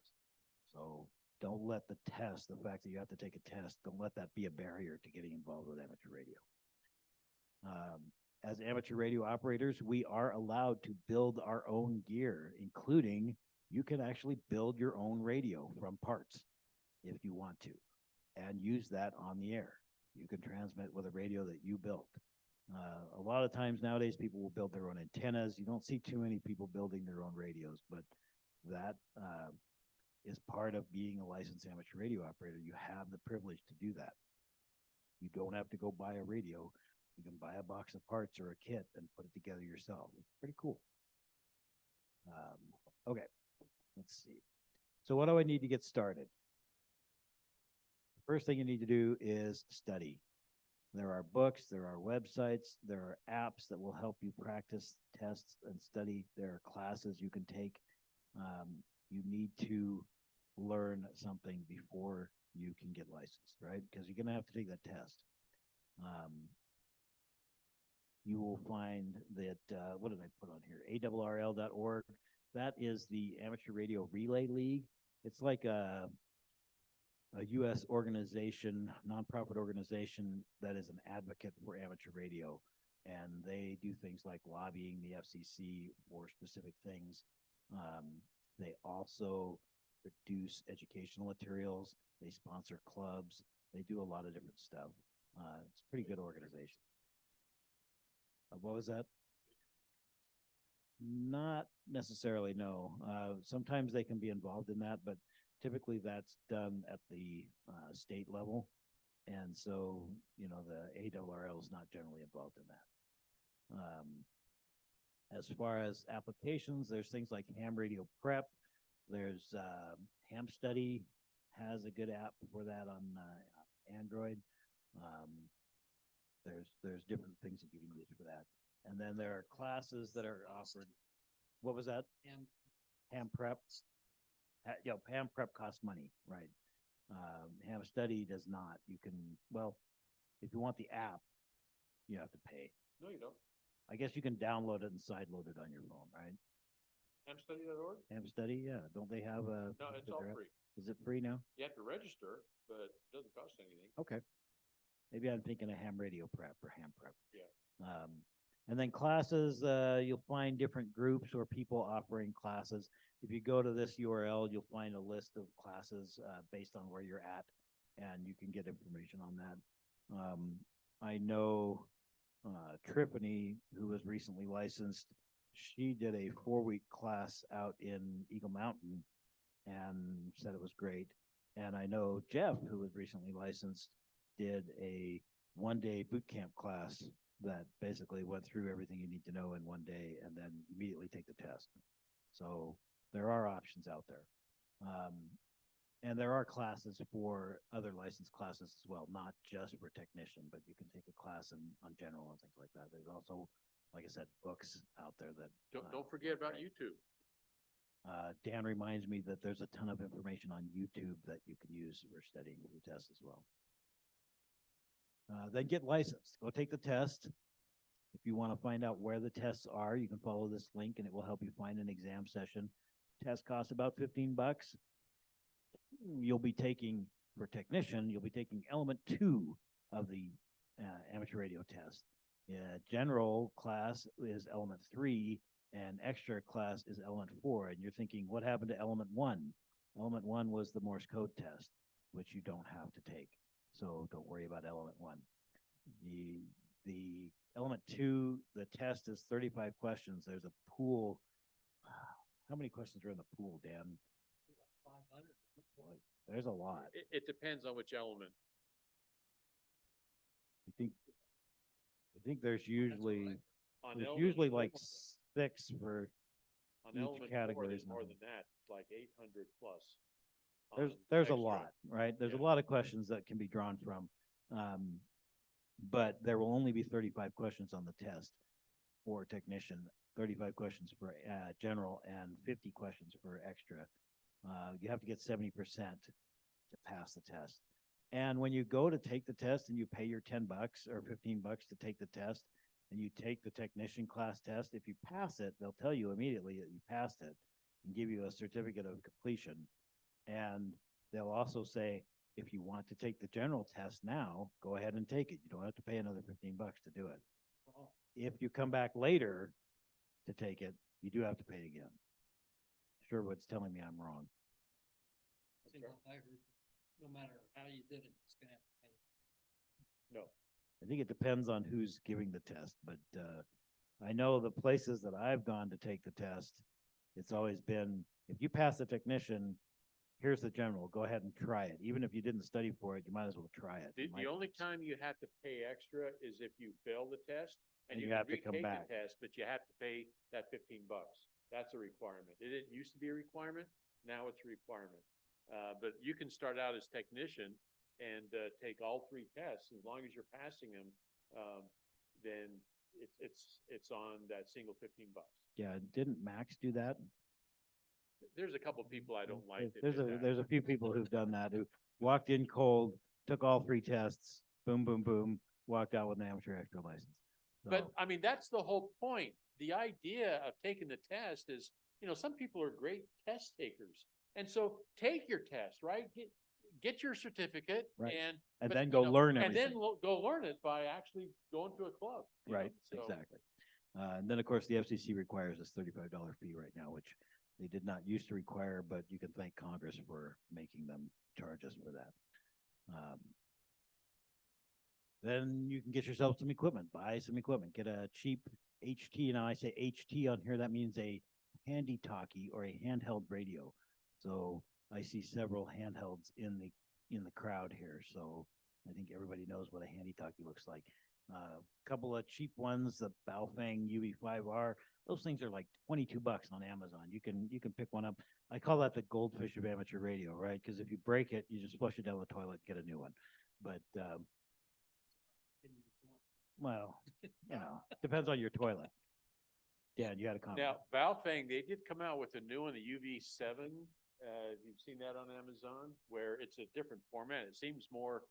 So don't let the test, the fact that you have to take a test, don't let that be a barrier to getting involved with amateur radio. As amateur radio operators, we are allowed to build our own gear, including you can actually build your own radio from parts if you want to, and use that on the air. You can transmit with a radio that you built. A lot of times nowadays, people will build their own antennas. You don't see too many people building their own radios, but that is part of being a licensed amateur radio operator. You have the privilege to do that. You don't have to go buy a radio. You can buy a box of parts or a kit and put it together yourself. It's pretty cool. Okay, let's see. So what do I need to get started? First thing you need to do is study. There are books, there are websites, there are apps that will help you practice tests and study. There are classes you can take. You need to learn something before you can get licensed, right? Because you're going to have to take that test. you will find that, what did I put on here? ARRL.org. That is the Amateur Radio Relay League. It's like a U.S. organization, nonprofit organization that is an advocate for amateur radio. And they do things like lobbying the FCC for specific things. They also produce educational materials. They sponsor clubs. They do a lot of different stuff. It's a pretty good organization. What was that? Not necessarily, no. Sometimes they can be involved in that, but typically that's done at the state level. And so, you know, the ARRL is not generally involved in that. As far as applications, there's things like Ham Radio Prep. There's Ham Study has a good app for that on Android. There's different things that you can use for that. And then there are classes that are offered. What was that? Ham Prep. Yeah, Ham Prep costs money, right? Ham Study does not. You can, well, if you want the app, you have to pay. No, you don't. I guess you can download it and sideload it on your phone, right? Hamstudy.org? Ham Study, yeah. Don't they have a? No, it's all free. Is it free now? You have to register, but it doesn't cost anything. Okay. Maybe I'm thinking of Ham Radio Prep or Ham Prep. Yeah. And then classes, you'll find different groups or people offering classes. If you go to this URL, you'll find a list of classes based on where you're at, and you can get information on that. I know Trippany, who was recently licensed, she did a 4-week class out in Eagle Mountain and said it was great. And I know Jeff, who was recently licensed, did a 1-day boot camp class that basically went through everything you need to know in 1 day and then immediately take the test. So there are options out there. And there are classes for other licensed classes as well, not just for technician, but you can take a class on general and things like that. There's also, like I said, books out there that. Don't forget about YouTube. Dan reminds me that there's a ton of information on YouTube that you can use for studying the test as well. Then get licensed. Go take the test. If you want to find out where the tests are, you can follow this link and it will help you find an exam session. Test costs about $15. You'll be taking, for technician, you'll be taking element 2 of the amateur radio test. General class is element 3 and extra class is element 4. And you're thinking, what happened to element 1? Element 1 was the Morse code test, which you don't have to take. So don't worry about element 1. The element 2, the test is 35 questions. There's a pool. How many questions are in the pool, Dan? 500. There's a lot. It depends on which element. I think there's usually On there's element usually four- like 6 for on each element 4, category there's is more numbered. than that, like 800 plus. there's a extra. lot, right? There's Yeah. a lot of questions that can be drawn from. But there will only be 35 questions on the test for technician, 35 questions for general, and 50 questions for extra. You have to get 70% to pass the test. And when you go to take the test and you pay your $10 or $15 to take the test, and you take the technician class test, if you pass it, they'll tell you immediately that you passed it and give you a certificate of completion. And they'll also say, if you want to take the general test now, go ahead and take it. You don't have to pay another $15 to do it. If you come back later to take it, you do have to pay again. Sherwood's telling me I'm wrong. I heard, no matter how you did it, it's gonna have to pay. No, I think it depends on who's giving the test, but I know the places that I've gone to take the test, it's always been, if you pass the technician, here's the general, go ahead and try it. Even if you didn't study for it, you might as well try it. the only time you have to pay extra is if you fail the test. And you can have to come retake the back. Test, but you have to pay that $15. That's a requirement. It didn't used to be a requirement. Now it's a requirement. But you can start out as technician and take all 3 tests. As long as you're passing them, then it's on that single $15. Yeah, didn't Max do that? There's a couple people I don't like. that There's did that. there's a few people who've done that, who walked in cold, took all 3 tests, boom, boom, boom, walked out with an amateur extra license. But So, I mean, that's the whole point. The idea of taking the test is, some people are great test takers. And so take your test, right? Get your certificate Right. and. and but, then you go know, learn And then everything. go learn it by actually going to a club. you know, Right, so- exactly. And then, of course, the FCC requires this $35 fee right now, which they did not used to require, but you can thank Congress for making them charge us for that. Then you can get yourself some equipment, buy some equipment, get a cheap HT. Now I say HT on here, that means a handy talkie or a handheld radio. So I see several handhelds in the crowd here. So I think everybody knows what a handy talkie looks like. Couple of cheap ones, the Baofeng UV5R. Those things are like $22 on Amazon. You can pick one up. I call that the goldfish of amateur radio, right? Because if you break it, you just flush it down the toilet, and get a new one. But well, depends on your toilet. Dan, you had a comment. Now, Baofeng, they did come out with a new one, the UV7. You've seen that on Amazon, where it's a different format. It seems more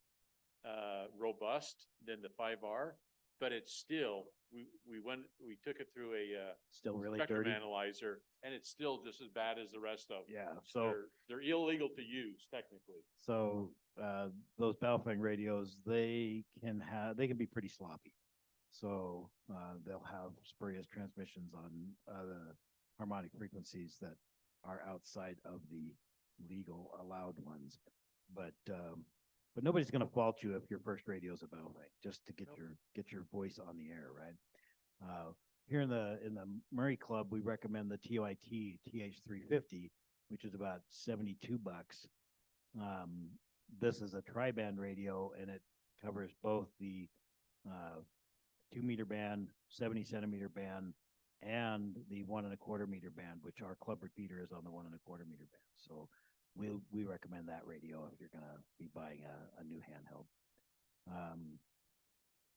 robust than the 5R, but it's still, we took it through a Still really spectrum dirty. analyzer, and it's still just as bad as the rest of them. Yeah. So They're illegal to use technically. those Baofeng radios, they can be pretty sloppy. So they'll have spurious transmissions on the harmonic frequencies that are outside of the legal allowed ones. But nobody's going to fault you if your first radio is a Baofeng, just to get your voice on the air, right? Here in the Murray Club, we recommend the TOIT TH350, which is about $72. This is a tri-band radio, and it covers both the 2-meter band, 70-centimeter band, and the 1.25 meter band, which our club repeater is on the 1.25 meter band. So we recommend that radio if you're going to be buying a new handheld.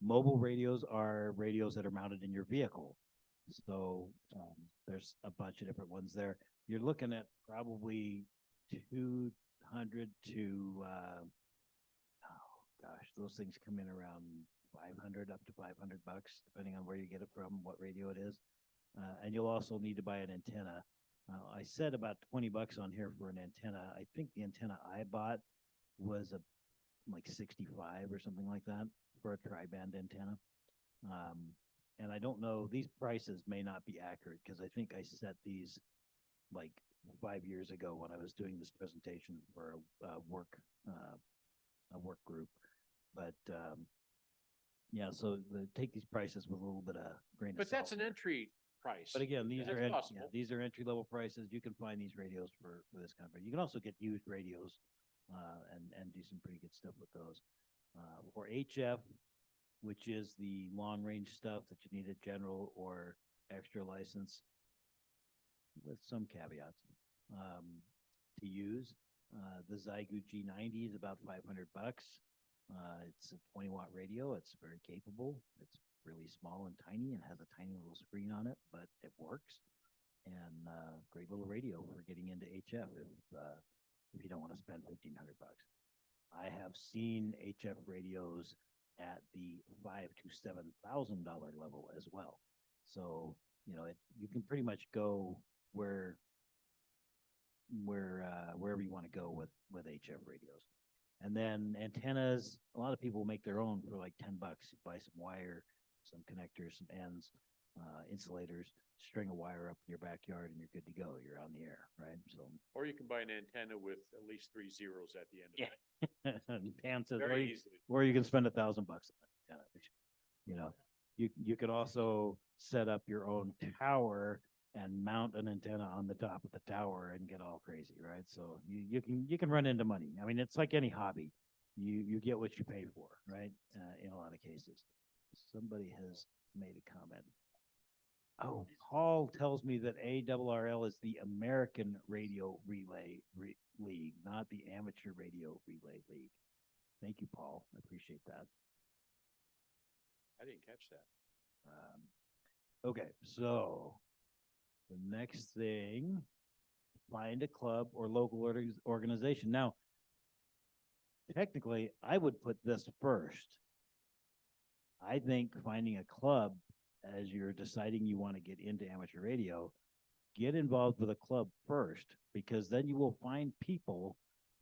Mobile radios are radios that are mounted in your vehicle. So there's a bunch of different ones there. You're looking at probably 200 to, those things come in around 500 up to $500, depending on where you get it from, what radio it is. And you'll also need to buy an antenna. I said about $20 on here for an antenna. I think the antenna I bought was like 65 or something like that for a tri-band antenna. And I don't know, these prices may not be accurate because I think I set these like 5 years ago when I was doing this presentation for a work group. But yeah, so take these prices with a little bit of grain of But salt. that's an entry price. But again, these That's are possible. these are entry level prices. You can find these radios for this kind of. You can also get used radios, and do some pretty good stuff with those. For HF, which is the long range stuff that you need a general or extra license, with some caveats, to use. The Zygu G90 is about $500. It's a 20-watt radio. It's very capable. It's really small and tiny and has a tiny little screen on it, but it works. And great little radio for getting into HF if you don't want to spend $1,500. I have seen HF radios at the $5,000 to $7,000 level as well. So you can pretty much go wherever you want to go with HF radios. And then antennas, a lot of people make their own for like $10. You buy some wire, some connectors, some ends, insulators, string a wire up in your backyard, and you're good to go. You're on the air, right? So, Or you can buy an antenna with at least 3 zeros at the end of it. and Pam says, Very easily. or you can spend $1,000 on an antenna. You could also set up your own tower and mount an antenna on the top of the tower and get all crazy, right? So you can run into money. I mean, it's like any hobby. You get what you pay for, right? In a lot of cases. Somebody has made a comment. Oh, Paul tells me that ARRL is the American Radio Relay League, not the Amateur Radio Relay League. Thank you, Paul. I appreciate that. I didn't catch that. Okay, so the next thing, find a club or local organization. Now, technically, I would put this first. I think finding a club as you're deciding you want to get into amateur radio, get involved with a club first, because then you will find people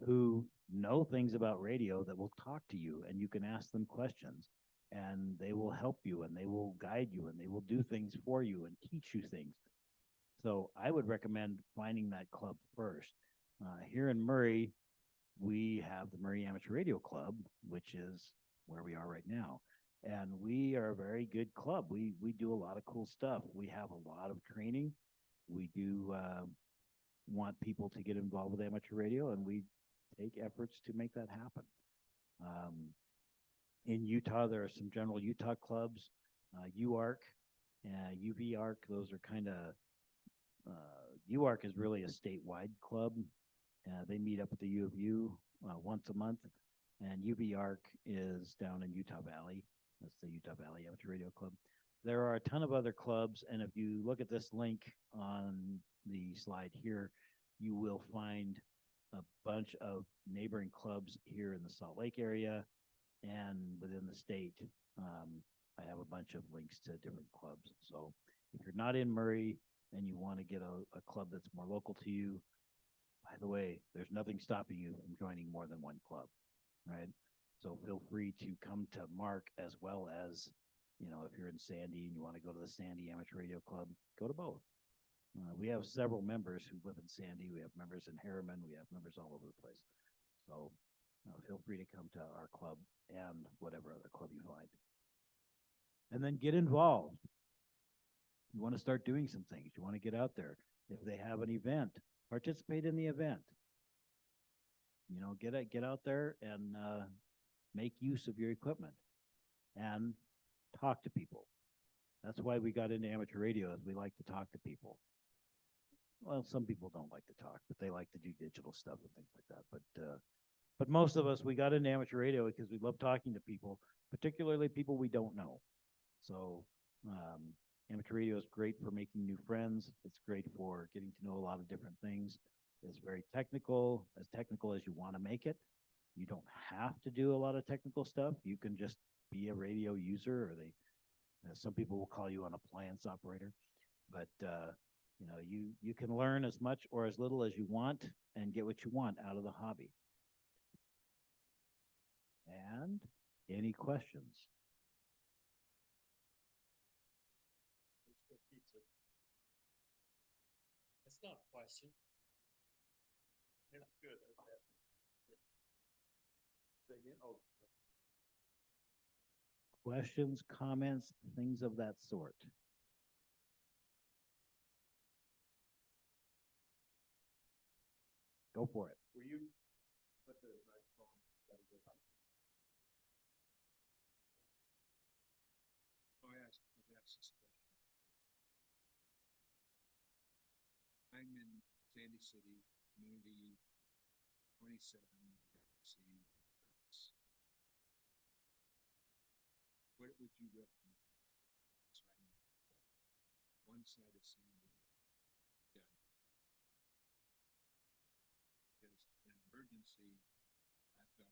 who know things about radio that will talk to you and you can ask them questions and they will help you and they will guide you and they will do things for you and teach you things. So I would recommend finding that club first. Here in Murray, we have the Murray Amateur Radio Club, which is where we are right now. And we are a very good club. We do a lot of cool stuff. We have a lot of training. We do want people to get involved with amateur radio, and we take efforts to make that happen. In Utah, there are some general Utah clubs, UARC, UVARC. Those are kind of, UARC is really a statewide club. They meet up at the U of U once a month, and UVARC is down in Utah Valley. That's the Utah Valley Amateur Radio Club. There are a ton of other clubs, and if you look at this link on the slide here, you will find a bunch of neighboring clubs here in the Salt Lake area and within the state. I have a bunch of links to different clubs. So if you're not in Murray and you want to get a club that's more local to you, by the way, there's nothing stopping you from joining more than one club, right? So feel free to come to MARC, as well as, if you're in Sandy and you want to go to the Sandy Amateur Radio Club, go to both. We have several members who live in Sandy. We have members in Harriman. We have members all over the place. So feel free to come to our club and whatever other club you find. And then get involved. You want to start doing some things. You want to get out there. If they have an event, participate in the event. Get out there and make use of your equipment and talk to people. That's why we got into amateur radio, is we like to talk to people. Well, some people don't like to talk, but they like to do digital stuff and things like that. But most of us, we got into amateur radio because we love talking to people, particularly people we don't know. So amateur radio is great for making new friends. It's great for getting to know a lot of different things. It's very technical as you want to make it. You don't have to do a lot of technical stuff. You can just be a radio user, or some people will call you an appliance operator. But you can learn as much or as little as you want and get what you want out of the hobby. And any questions? It's not a question. It's good. Questions, comments, things of that sort. Go for it. Will you put the microphone? Oh, yes, that's this question. I'm in Sandy City, community 27. What would you recommend? So I'm one side of Sandy. Yeah. Because in an emergency, I've got.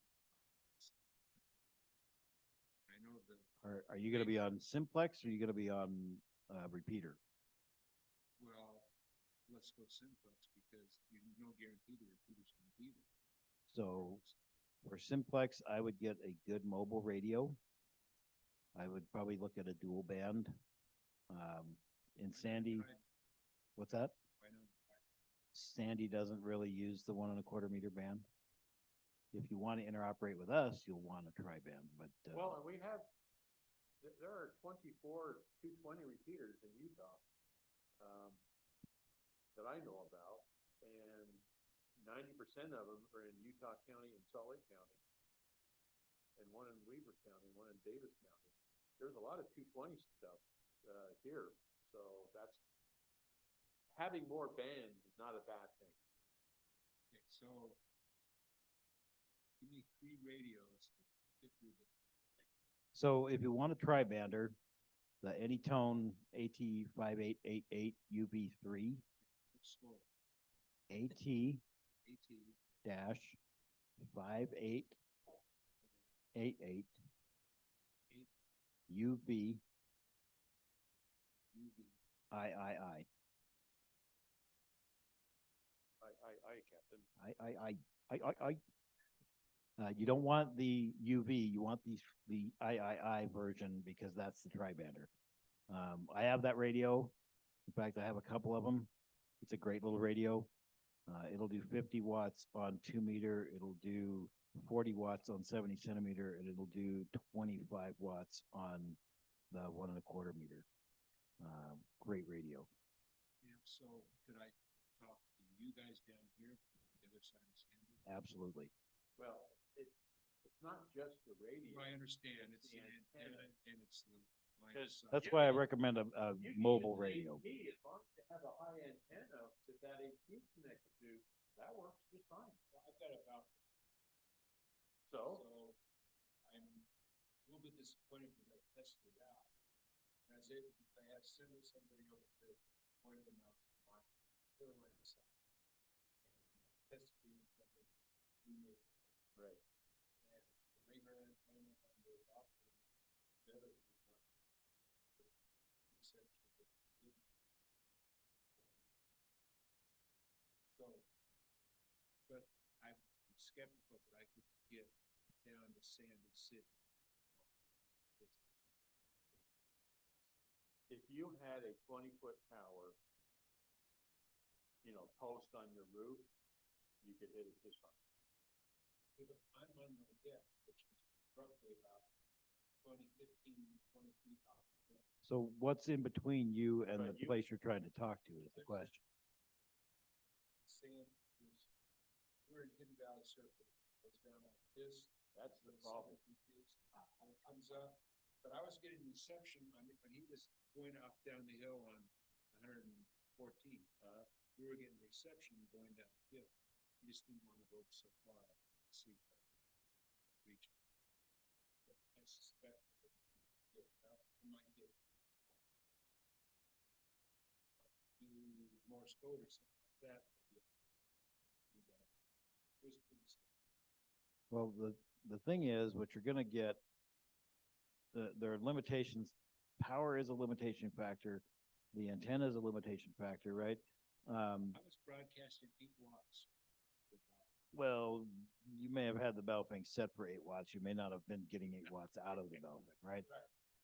I know the. Are you going to be on simplex, or are you going to be on repeater? Well, let's go simplex, because there's no guarantee the repeater's going to be there. So for simplex, I would get a good mobile radio. I would probably look at a dual band. In Sandy, what's that? Sandy doesn't really use the 1 1/4 meter band. If you want to interoperate with us, you'll want a tri-band. But well, and we have, there are 24 220 repeaters in Utah that I know about, and 90% of them are in Utah County and Salt Lake County, and one in Weaver County, one in Davis County. There's a lot of 220 stuff here, so that's, having more bands is not a bad thing. Okay, so give me 3 radios to pick through the. so if you want a tri-bander, the Anytone AT5888 UV3, Slow. AT AT dash 5888 UV, UV. III. I, Captain. You don't want the UV, you want the III version because that's the tri-bander. I have that radio. In fact, I have a couple of them. It's a great little radio. It'll do 50 watts on 2 meter. It'll do 40 watts on 70 centimeter, and it'll do 25 watts on the 1.25 meter. Great radio. Yeah, so could I talk to you guys down here, the other side of Sandy? Absolutely. Well, it's not just the radio. I understand, it's the antenna and it's the line of sight. That's why I recommend a You can mobile use an radio. AT, as long as you have a high antenna that AT connected to, that works just fine. I've got about, So, so I'm a little bit disappointed because I tested it out. And I was able, I had somebody over there, pointed them out, on their line of sight. Tested the antenna, we made, right. and the regular antenna and the optic, better than what reception. So, but I'm skeptical that I could get down to Sandy City. If you had a 20-foot tower, post on your roof, you could hit it just fine. I'm on my deck, which is roughly about 20 feet off. So what's in between you and the But place you're trying to talk to is the question. Sand, we're in Hidden Valley Circle, goes down like this. That's the problem. And it comes up, but I was getting reception when he was going up down the hill on 114. We were getting reception going down the hill. He just didn't want to go so far to see if I could reach it. But I suspect that I might get Morse code or something like that. Maybe. It was pretty simple. Well, the thing is, what you're gonna get, there are limitations. Power is a limitation factor. The antenna is a limitation factor, right? I was broadcasting 8 watts. Well, you may have had the Belfing set for 8 watts. You may not have been getting 8 watts out of the Belfing, right?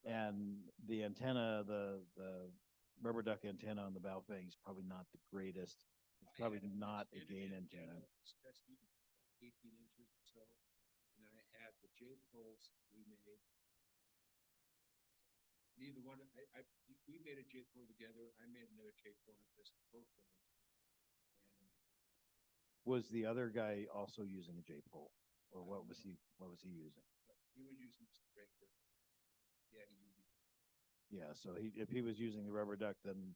And the antenna, the rubber duck antenna on the Belfing is probably not the greatest. It's probably not a gain antenna. That's 18 inches or so. And then I had the J poles we made. Neither one, we made a J pole together. I made another J pole and this both of them. And Was the other guy also using a J pole, or what was he using? he was using just the regular. Yeah, he used. Yeah, so if he was using the rubber duck, then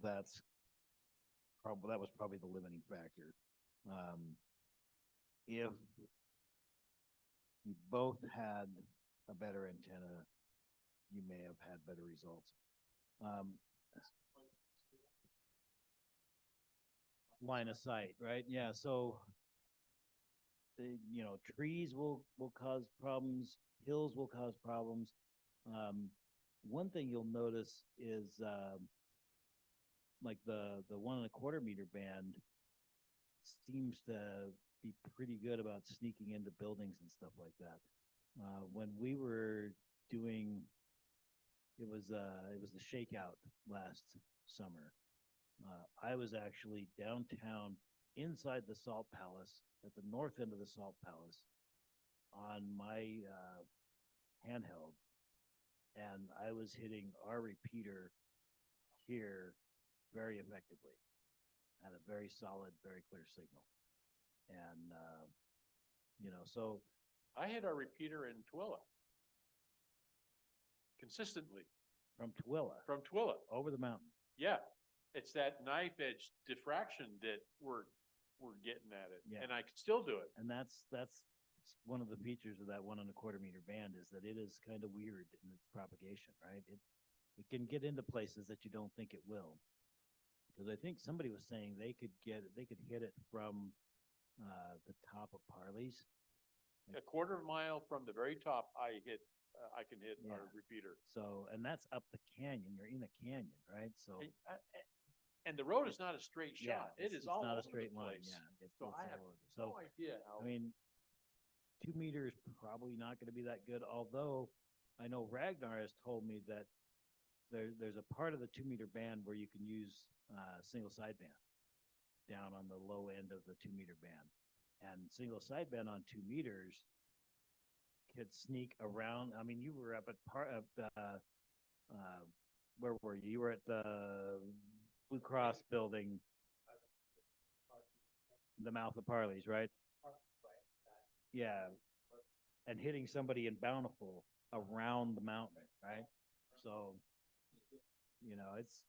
that was probably the limiting factor. If you both had a better antenna, you may have had better results. Line of sight, right? Yeah, so trees will cause problems, hills will cause problems. One thing you'll notice is like the 1.25 meter band seems to be pretty good about sneaking into buildings and stuff like that. When we were doing, it was the shakeout last summer. I was actually downtown inside the Salt Palace at the north end of the Salt Palace on my handheld, and I was hitting our repeater here very effectively at a very solid, very clear signal. And so I had our repeater in Twilla. Consistently, from Twilla over the mountain. yeah. It's that knife edge diffraction that we're getting at it, Yeah. and I can still do it. And that's one of the features of that 1.25 meter band is that it is kind of weird in its propagation, right? It can get into places that you don't think it will. Because I think somebody was saying they could hit it from the top of Parley's. A 1/4 mile from the very top, I hit I can hit our Yeah. repeater. So, and that's up the canyon. You're in a canyon, right? So, And the road is not a straight yeah, shot. It it's is all not over a straight the line. place. Yeah. So it's I have all over. no So, idea how. I mean, 2 meters probably not going to be that good. Although I know Ragnar has told me that there's a part of the 2 meter band where you can use single sideband down on the low end of the 2 meter band, and single sideband on 2 meters could sneak around. I mean, you were up at where were you? You were at the Blue Cross building, the mouth of Parley's, right? Yeah, and hitting somebody in Bountiful around the mountain, right? So, it's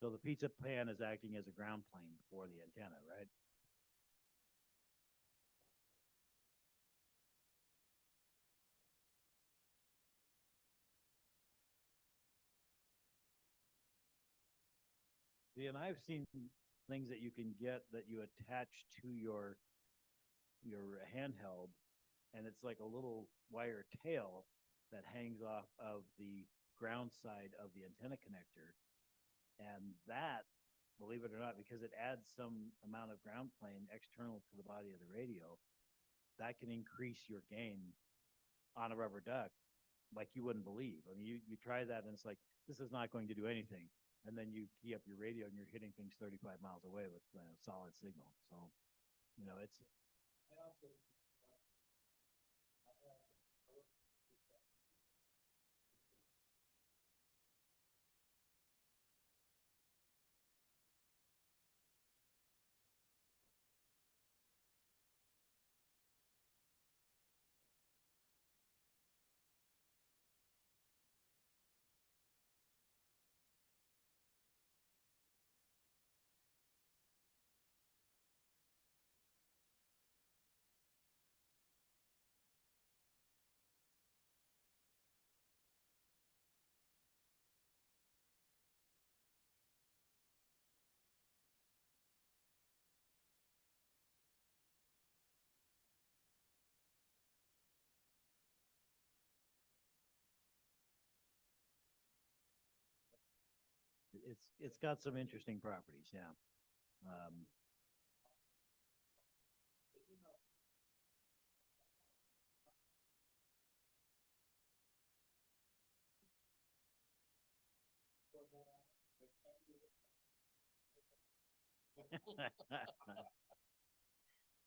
so the pizza pan is acting as a ground plane for the antenna, right? See, and I've seen things that you can get that you attach to your handheld, and it's like a little wire tail that hangs off of the ground side of the antenna connector. And that, believe it or not, because it adds some amount of ground plane external to the body of the radio, that can increase your gain on a rubber duck like you wouldn't believe. I mean, you try that and it's like, this is not going to do anything. And then you key up your radio and you're hitting things 35 miles away with a solid signal. So, it's it's got some interesting properties, yeah.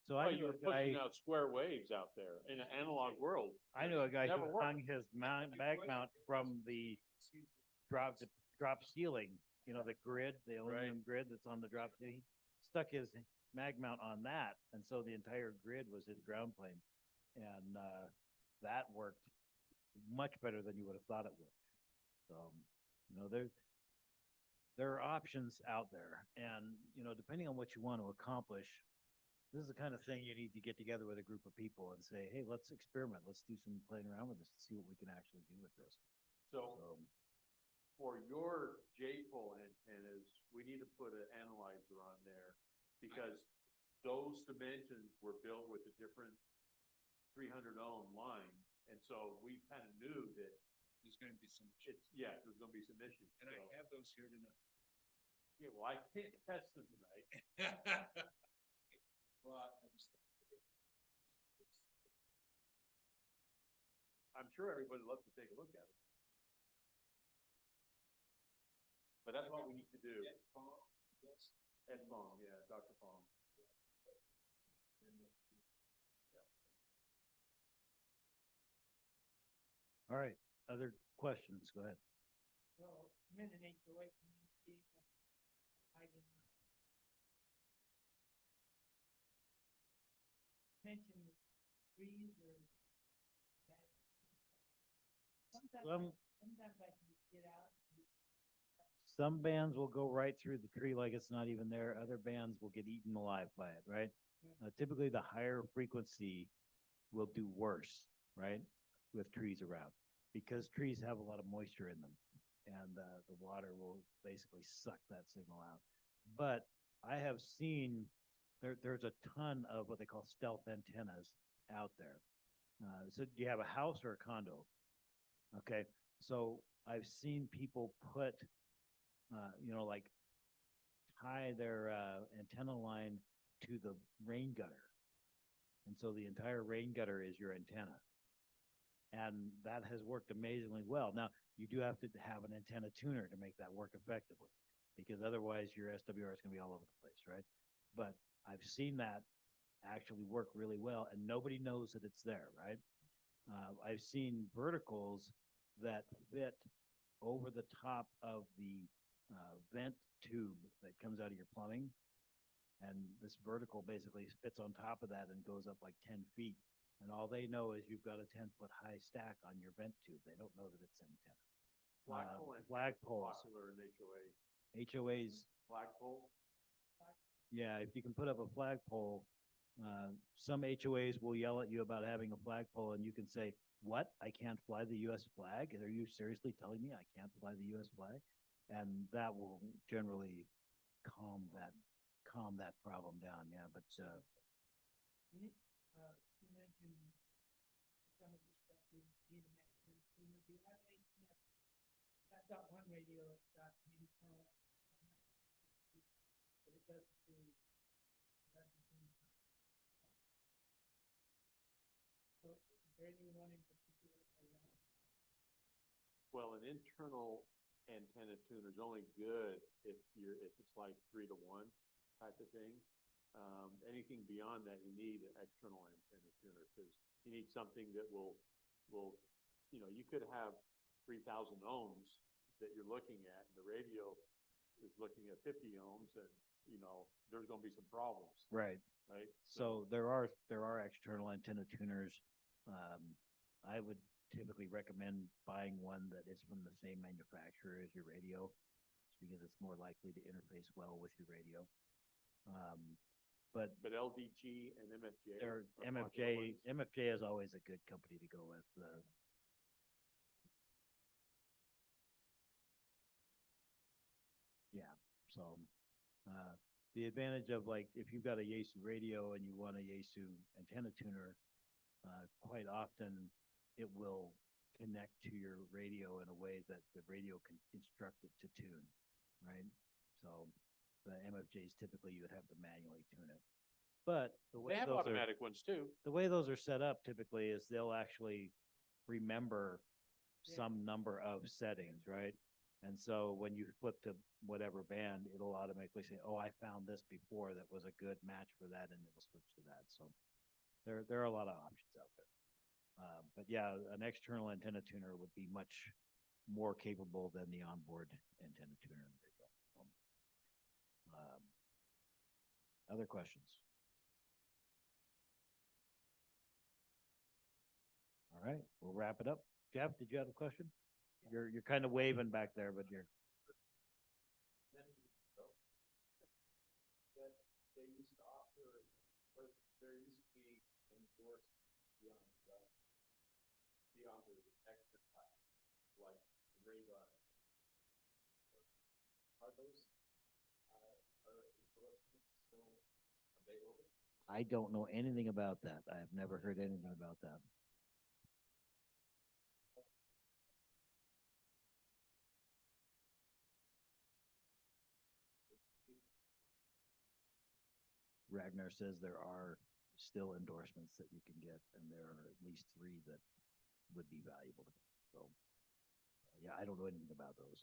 So Oh, I you knew were a guy. pushing out square waves out there in an analog world. I know a guy Never who worked. hung his mag mount from the drop ceiling. The grid, the aluminum grid that's on the drop ceiling. He stuck his mag mount on that, and so the entire grid was his ground plane, and that worked much better than you would have thought it would. So, there are options out there, and depending on what you want to accomplish, this is the kind of thing you need to get together with a group of people and say, hey, let's experiment. Let's do some playing around with this and see what we can actually do with this. So for your J-pole antennas, we need to put an analyzer on there because those dimensions were built with a different 300 ohm line. And so we kind of knew that There's gonna be some, there's going to be some issues. and I have those here tonight. Yeah, well, I can't test them tonight. Well, I just. I'm sure everybody would love to take a look at it. But that's what we need to do. Yes. Ed Fong, yeah, Dr. Fong. All right, other questions? Go ahead. So, minute HOA community hiding trees or? Some, Sometimes I can get out. some bands will go right through the tree like it's not even there. Other bands will get eaten alive by it, right? Typically, the higher frequency will do worse, right? With trees around, because trees have a lot of moisture in them, and the water will basically suck that signal out. But I have seen there's a ton of what they call stealth antennas out there. So do you have a house or a condo? Okay, so I've seen people put, like tie their antenna line to the rain gutter. And so the entire rain gutter is your antenna. And that has worked amazingly well. Now, you do have to have an antenna tuner to make that work effectively, because otherwise your SWR is going to be all over the place, right? But I've seen that actually work really well, and nobody knows that it's there, right? I've seen verticals that fit over the top of the vent tube that comes out of your plumbing. And this vertical basically fits on top of that and goes up like 10 feet. And all they know is you've got a 10-foot high stack on your vent tube. They don't know that it's an antenna. Flagpoles. Popular in HOA. HOAs, Flagpole? yeah, if you can put up a flagpole, some HOAs will yell at you about having a flagpole, and you can say, what? I can't fly the US flag? Are you seriously telling me I can't fly the US flag? And that will generally calm that problem down, yeah, but, You mentioned some of the stuff you need to mention. Do you have anything else? I've got one radio, it's got internal. But it doesn't do. So, is there anyone in particular? Well, an internal antenna tuner is only good if it's like 3-to-1 type of thing. Anything beyond that, you need an external antenna tuner, because you need something that will, you could have 3,000 ohms that you're looking at, and the radio is looking at 50 ohms, and, there's gonna be some problems, right. right? So there are external antenna tuners. I would typically recommend buying one that is from the same manufacturer as your radio, because it's more likely to interface well with your radio. But LDG and MFJ. They're are popular ones. MFJ is always a good company to go with. Yeah, so the advantage of, like, if you've got a Yaesu radio and you want a Yaesu antenna tuner, quite often it will connect to your radio in a way that the radio can instruct it to tune, right? So the MFJs typically you would have to manually tune it. But the way They have those automatic ones too. the way those are set up typically is they'll actually remember some number of settings, right? And so when you flip to whatever band, it'll automatically say, oh, I found this before that was a good match for that, and it'll switch to that. So there are a lot of options out there. But yeah, an external antenna tuner would be much more capable than the onboard antenna tuner in the radio. Other questions? All right, we'll wrap it up. Jeff, did you have a question? You're kind of waving back there, but you're. Many years ago, that they used to offer, or there used to be endorsed beyond the extra class, like radar. Are those, are endorsements still available? I don't know anything about that. I've never heard anything about that. Ragnar says there are still endorsements that you can get, and there are at least 3 that would be valuable. So, yeah, I don't know anything about those.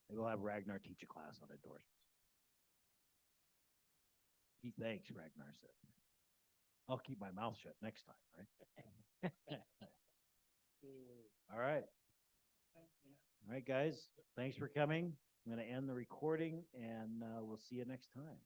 Maybe we'll have Ragnar teach a class on endorsements. He thanks, Ragnar said. I'll keep my mouth shut next time, right? All right. All right, guys. Thanks for coming. I'm going to end the recording, and we'll see you next time.